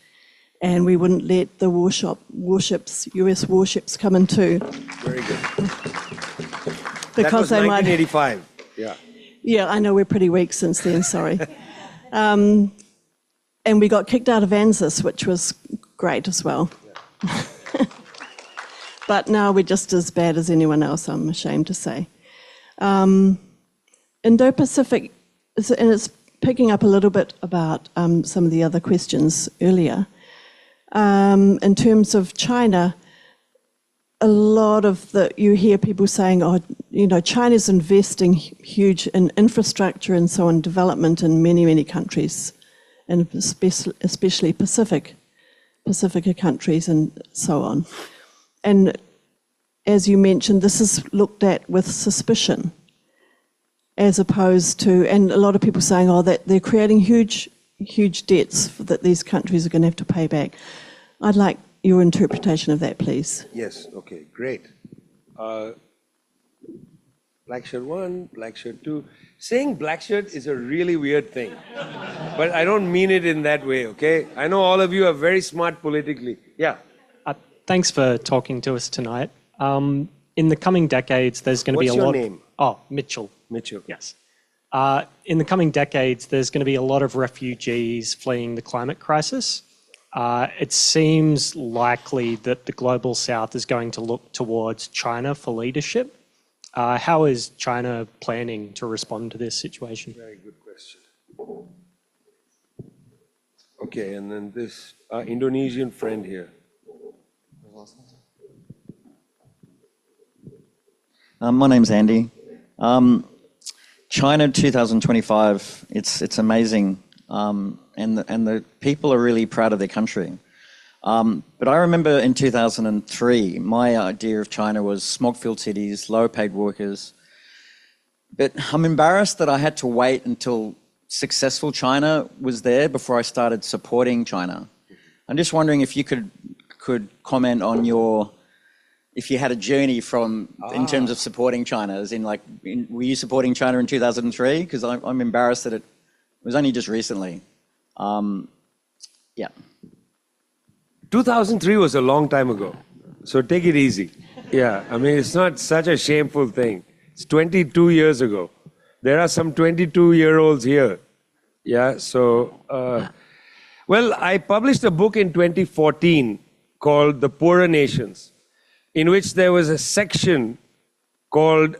Speaker 8: and we wouldn't let the warships, US warships, come in too.
Speaker 3: Very good.
Speaker 8: Because
Speaker 3: that was
Speaker 8: they
Speaker 3: 1985. Yeah.
Speaker 8: Yeah, I know we're pretty weak since then. Sorry. And we got kicked out of ANZUS, which was great as well. Yeah. But now we're just as bad as anyone else, I'm ashamed to say. Indo-Pacific, and it's picking up a little bit about some of the other questions earlier. In terms of China, a lot of you hear people saying, oh, you know, China's investing huge in infrastructure and so on, development in many, many countries, and especially Pacifica countries and so on. And as you mentioned, this is looked at with suspicion, as opposed to, and a lot of people saying, oh, that they're creating huge debts that these countries are going to have to pay back. I'd like your interpretation of that, please.
Speaker 3: Yes, okay, great. Black shirt 1, black shirt 2. Saying black shirt is a really weird thing, but I don't mean it in that way, okay? I know all of you are very smart politically. Yeah.
Speaker 9: Thanks for talking to us tonight. In the coming decades, there's going to be a lot...
Speaker 3: What's your name?
Speaker 9: Oh, Mitchell.
Speaker 3: Mitchell.
Speaker 9: Yes. In the coming decades, there's going to be a lot of refugees fleeing the climate crisis. It seems likely that the global south is going to look towards China for leadership. How is China planning to respond to this situation?
Speaker 3: Very good question. Okay, and then this Indonesian friend here.
Speaker 10: My name's Andy. China 2025, it's amazing, and the people are really proud of their country. But I remember in 2003, my idea of China was smog-filled cities, low-paid workers. But I'm embarrassed that I had to wait until successful China was there before I started supporting China. I'm just wondering if you could comment on if you had a journey in terms of supporting China, as in were you supporting China in 2003? Because I'm embarrassed that it was only just recently. Yeah.
Speaker 3: 2003 was a long time ago, so take it easy. Yeah, I mean, it's not such a shameful thing. It's 22 years ago. There are some 22-year-olds here. Yeah, so, well, I published a book in 2014 called The Poorer Nations, in which there was a section called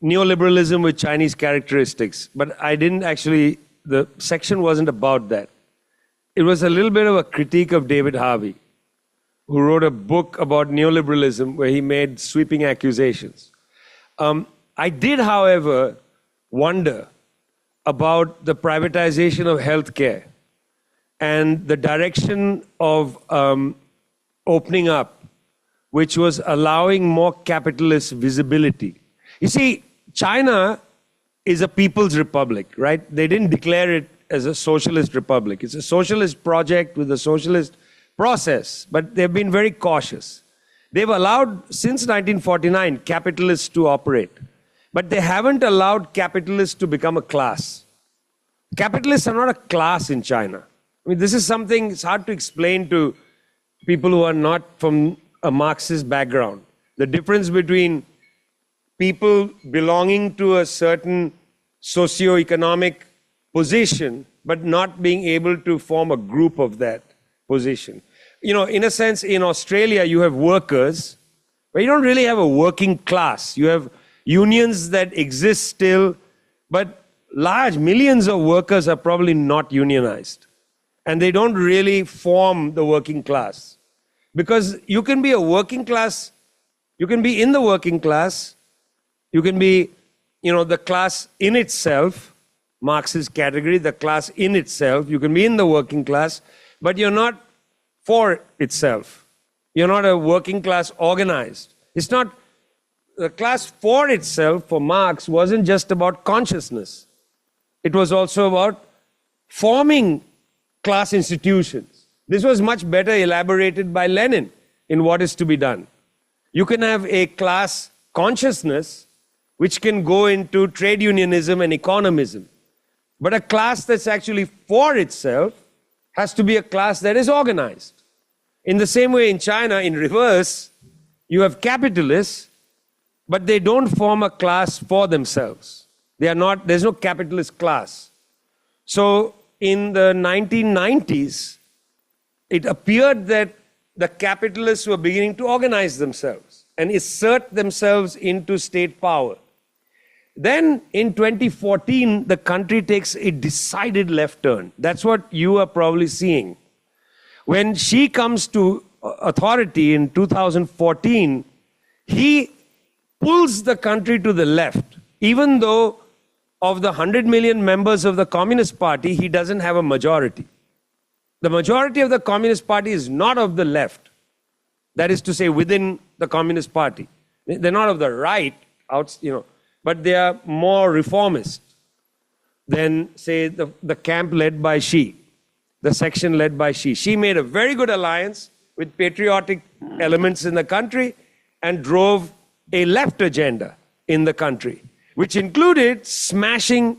Speaker 3: Neoliberalism with Chinese Characteristics. But I didn't actually, the section wasn't about that. It was a little bit of a critique of David Harvey, who wrote a book about neoliberalism where he made sweeping accusations. I did, however, wonder about the privatization of healthcare and the direction of opening up, which was allowing more capitalist visibility. You see, China is a people's republic, right? They didn't declare it as a socialist republic. It's a socialist project with a socialist process, but they've been very cautious. They've allowed, since 1949, capitalists to operate, but they haven't allowed capitalists to become a class. Capitalists are not a class in China. I mean, this is something it's hard to explain to people who are not from a Marxist background. The difference between people belonging to a certain socio-economic position, but not being able to form a group of that position. You know, in a sense, in Australia, you have workers, but you don't really have a working class. You have unions that exist still, but large millions of workers are probably not unionized. And they don't really form the working class. Because you can be a working class, you can be in the working class, you can be, you know, the class in itself, Marxist category, the class in itself, you can be in the working class, but you're not for itself. You're not a working class organized. It's not, the class for itself, for Marx, wasn't just about consciousness. It was also about forming class institutions. This was much better elaborated by Lenin in What Is to Be Done. You can have a class consciousness which can go into trade unionism and economism. But a class that's actually for itself has to be a class that is organized. In the same way in China, in reverse, you have capitalists, but they don't form a class for themselves. They are not, there's no capitalist class. So in the 1990s, it appeared that the capitalists were beginning to organize themselves and assert themselves into state power. Then in 2014, the country takes a decided left turn. That's what you are probably seeing. When Xi comes to authority in 2014, he pulls the country to the left. Even though of the 100 million members of the Communist Party, he doesn't have a majority. The majority of the Communist Party is not of the left. That is to say, within the Communist Party. They're not of the right, but they are more reformist than, say, the camp led by Xi, the section led by Xi. Xi made a very good alliance with patriotic elements in the country and drove a left agenda in the country, which included smashing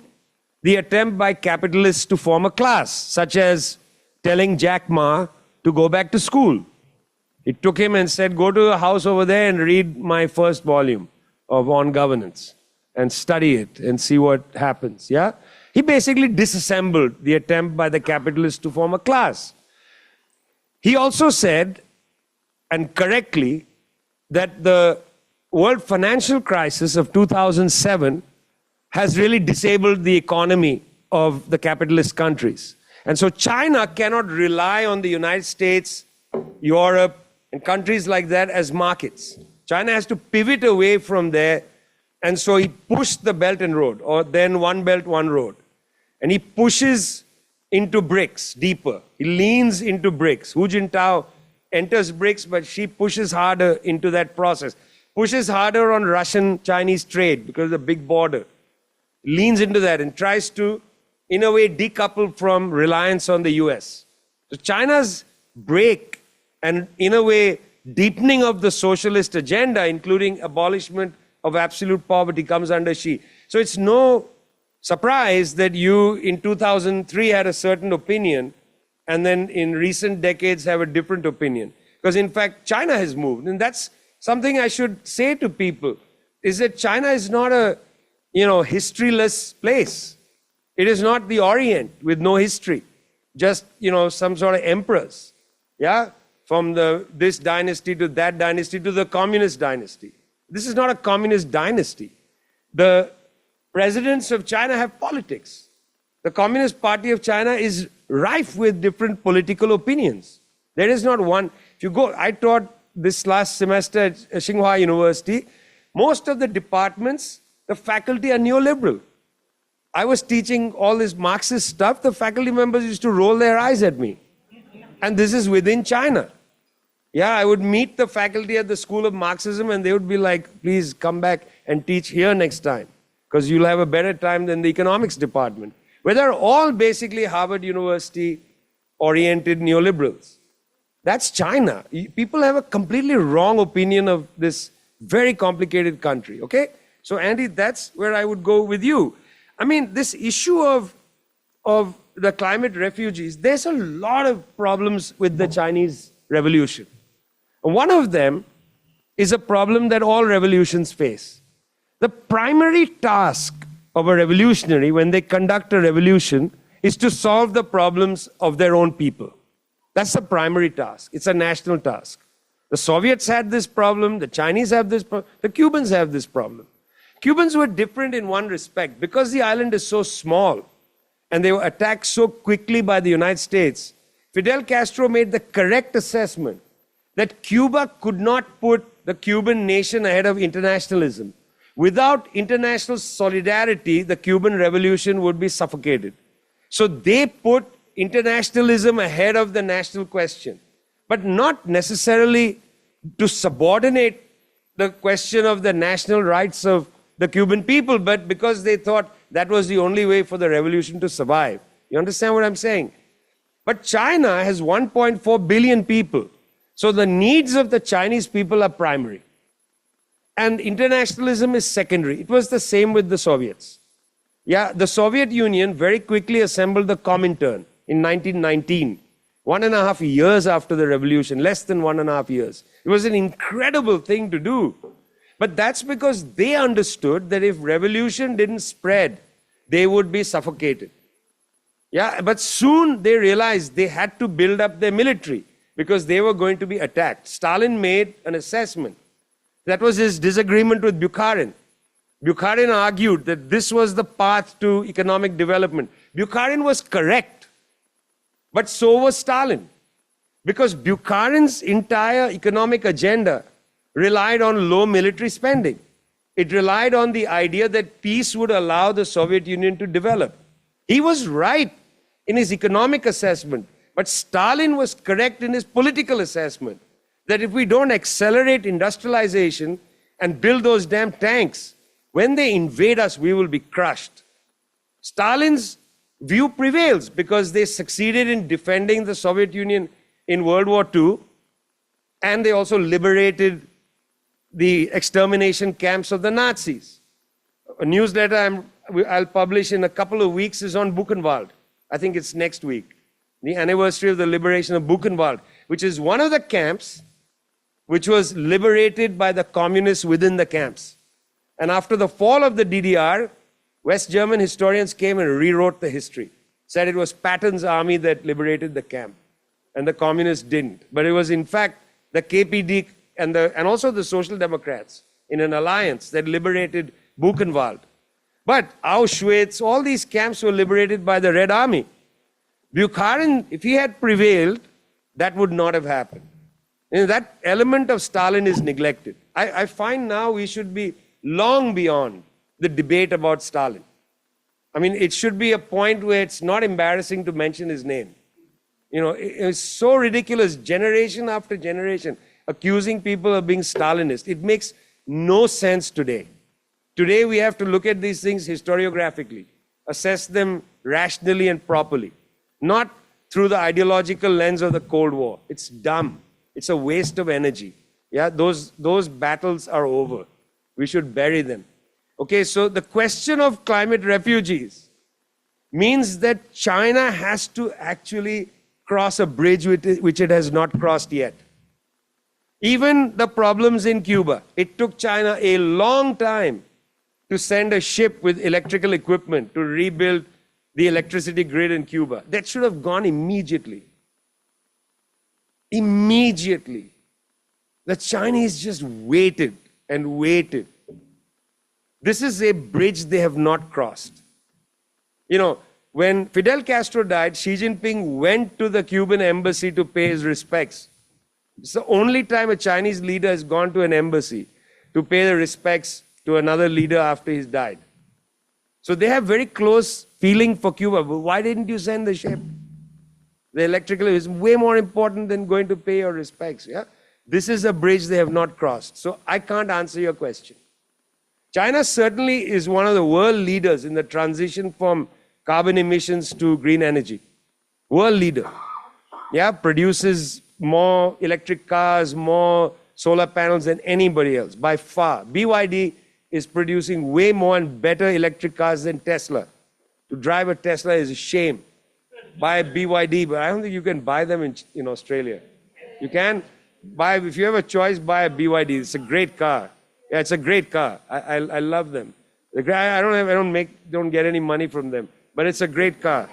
Speaker 3: the attempt by capitalists to form a class, such as telling Jack Ma to go back to school. He took him and said, go to a house over there and read my first volume of On Governance and study it and see what happens, yeah? He basically disassembled the attempt by the capitalists to form a class. He also said, and correctly, that the world financial crisis of 2007 has really disabled the economy of the capitalist countries. And so China cannot rely on the United States, Europe, and countries like that as markets. China has to pivot away from there. And so he pushed the Belt and Road, or then One Belt, One Road. And he pushes into BRICS deeper. He leans into BRICS. Hu Jintao enters BRICS, but she pushes harder into that process. Pushes harder on Russian-Chinese trade because of the big border. Leans into that and tries to, in a way, decouple from reliance on the US. So China's break and, in a way, deepening of the socialist agenda, including abolishment of absolute poverty, comes under Xi. So it's no surprise that you, in 2003, had a certain opinion, and then in recent decades have a different opinion. Because, in fact, China has moved. And that's something I should say to people, is that China is not a, historyless place. It is not the Orient with no history. Just, some sort of emperors. Yeah? From this dynasty to that dynasty to the communist dynasty. This is not a communist dynasty. The presidents of China have politics. The Communist Party of China is rife with different political opinions. There is not one. If you go, I taught this last semester at Tsinghua University. Most of the departments, the faculty are neoliberal. I was teaching all this Marxist stuff, the faculty members used to roll their eyes at me. And this is within China. Yeah, I would meet the faculty at the School of Marxism and they would be like, please come back and teach here next time, because you'll have a better time than the economics department. Where they're all basically Harvard University oriented neoliberals. That's China. People have a completely wrong opinion of this very complicated country, okay? So Andy, that's where I would go with you. I mean, this issue of the climate refugees, there's a lot of problems with the Chinese revolution. One of them is a problem that all revolutions face. The primary task of a revolutionary when they conduct a revolution is to solve the problems of their own people. That's the primary task. It's a national task. The Soviets had this problem, the Chinese have this problem, the Cubans have this problem. Cubans were different in one respect. Because the island is so small and they were attacked so quickly by the United States, Fidel Castro made the correct assessment that Cuba could not put the Cuban nation ahead of internationalism. Without international solidarity, the Cuban revolution would be suffocated. So they put internationalism ahead of the national question, but not necessarily to subordinate the question of the national rights of the Cuban people, but because they thought that was the only way for the revolution to survive. You understand what I'm saying? But China has 1.4 billion people. So the needs of the Chinese people are primary. And internationalism is secondary. It was the same with the Soviets. Yeah, the Soviet Union very quickly assembled the Comintern in 1919, 1.5 years after the revolution, less than 1.5 years. It was an incredible thing to do. But that's because they understood that if revolution didn't spread, they would be suffocated. Yeah, but soon they realized they had to build up their military because they were going to be attacked. Stalin made an assessment. That was his disagreement with Bukharin. Bukharin argued that this was the path to economic development. Bukharin was correct, but so was Stalin. Because Bukharin's entire economic agenda relied on low military spending. It relied on the idea that peace would allow the Soviet Union to develop. He was right in his economic assessment, but Stalin was correct in his political assessment that if we don't accelerate industrialization and build those damn tanks, when they invade us, we will be crushed. Stalin's view prevails because they succeeded in defending the Soviet Union in World War II, and they also liberated the extermination camps of the Nazis. A newsletter I'll publish in a couple of weeks is on Buchenwald. I think it's next week. The anniversary of the liberation of Buchenwald, which is one of the camps which was liberated by the communists within the camps. And after the fall of the DDR, West German historians came and rewrote the history. Said it was Patton's army that liberated the camp, and the communists didn't. But it was in fact the KPD and also the Social Democrats in an alliance that liberated Buchenwald. But Auschwitz, all these camps were liberated by the Red Army. Bukharin, if he had prevailed, that would not have happened. And that element of Stalin is neglected. I find now we should be long beyond the debate about Stalin. I mean, it should be a point where it's not embarrassing to mention his name. You know, it's so ridiculous, generation after generation, accusing people of being Stalinist. It makes no sense today. Today we have to look at these things historiographically, assess them rationally and properly, not through the ideological lens of the Cold War. It's dumb. It's a waste of energy. Yeah, those battles are over. We should bury them. Okay, so the question of climate refugees means that China has to actually cross a bridge which it has not crossed yet. Even the problems in Cuba, it took China a long time to send a ship with electrical equipment to rebuild the electricity grid in Cuba. That should have gone immediately. Immediately. The Chinese just waited and waited. This is a bridge they have not crossed. You know, when Fidel Castro died, Xi Jinping went to the Cuban embassy to pay his respects. It's the only time a Chinese leader has gone to an embassy to pay the respects to another leader after he's died. So they have very close feeling for Cuba. But why didn't you send the ship? The electrical is way more important than going to pay your respects. Yeah? This is a bridge they have not crossed. So I can't answer your question. China certainly is one of the world leaders in the transition from carbon emissions to green energy. World leader. Yeah, produces more electric cars, more solar panels than anybody else, by far. BYD is producing way more and better electric cars than Tesla. To drive a Tesla is a shame. Buy a BYD, but I don't think you can buy them in Australia. You can buy, if you have a choice, buy a BYD. It's a great car. Yeah, it's a great car. I love them. I don't get any money from them, but it's a great car.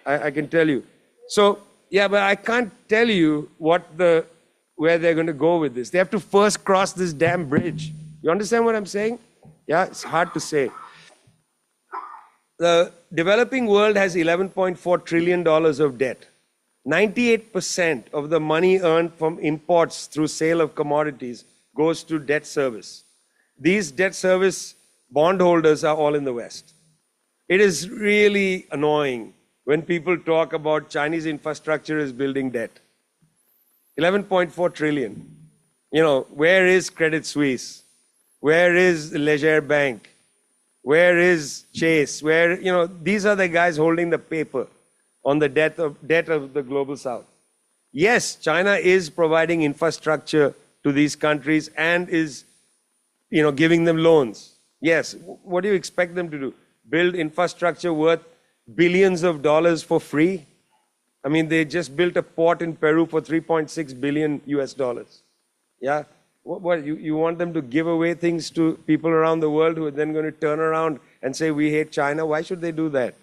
Speaker 3: I can tell you. So yeah, but I can't tell you where they're going to go with this. They have to first cross this damn bridge. You understand what I'm saying? Yeah, it's hard to say. The developing world has $11.4 trillion of debt. 98% of the money earned from imports through sale of commodities goes to debt service. These debt service bondholders are all in the West. It is really annoying when people talk about Chinese infrastructure as building debt. 11.4 trillion. You know, where is Credit Suisse? Where is Leisure Bank? Where is Chase? Where, you know, these are the guys holding the paper on the debt of the global south. Yes, China is providing infrastructure to these countries and is, you know, giving them loans. Yes, what do you expect them to do? Build infrastructure worth billions of dollars for free? I mean, they just built a port in Peru for 3.6 billion US dollars. Yeah? What you want them to give away things to people around the world who are then going to turn around and say, we hate China? Why should they do that?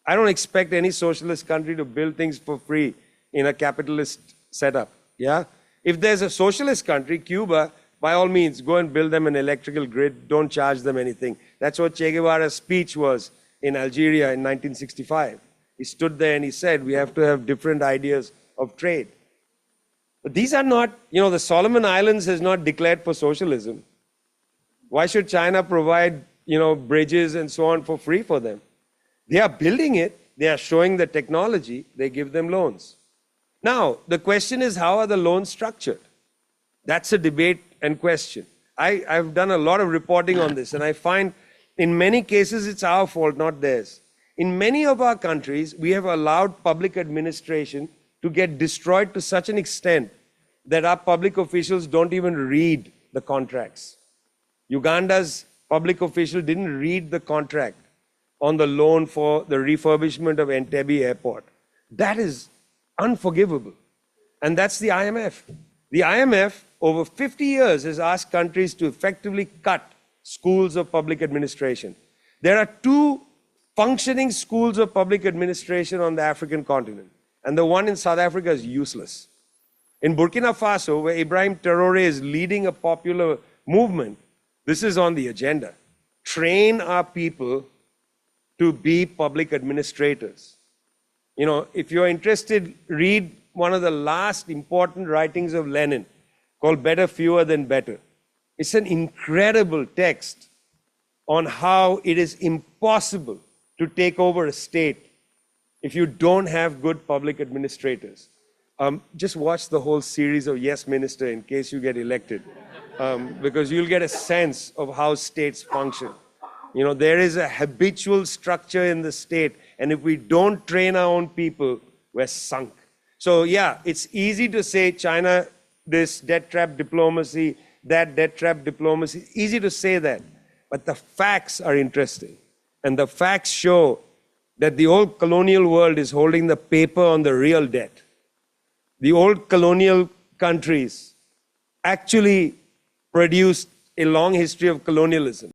Speaker 3: I don't expect any socialist country to build things for free in a capitalist setup. Yeah? If there's a socialist country, Cuba, by all means, go and build them an electrical grid. Don't charge them anything. That's what Che Guevara's speech was in Algeria in 1965. He stood there and he said, we have to have different ideas of trade. But these are not, you know, the Solomon Islands has not declared for socialism. Why should China provide, you know, bridges and so on for free for them? They are building it. They are showing the technology. They give them loans. Now, the question is, how are the loans structured? That's a debate and question. I've done a lot of reporting on this, and I find in many cases it's our fault, not theirs. In many of our countries, we have allowed public administration to get destroyed to such an extent that our public officials don't even read the contracts. Uganda's public official didn't read the contract on the loan for the refurbishment of Entebbe Airport. That is unforgivable. And that's the IMF. The IMF, over 50 years, has asked countries to effectively cut schools of public administration. There are 2 functioning schools of public administration on the African continent. And the one in South Africa is useless. In Burkina Faso, where Ibrahim Traore is leading a popular movement, this is on the agenda. Train our people to be public administrators. You know, if you're interested, read one of the last important writings of Lenin called Better Fewer Than Better. It's an incredible text on how it is impossible to take over a state if you don't have good public administrators. Just watch the whole series of Yes Minister in case you get elected, because you'll get a sense of how states function. You know, there is a habitual structure in the state, and if we don't train our own people, we're sunk. So yeah, it's easy to say China, this debt trap diplomacy, that debt trap diplomacy, easy to say that, but the facts are interesting. And the facts show that the old colonial world is holding the paper on the real debt. The old colonial countries actually produced a long history of colonialism.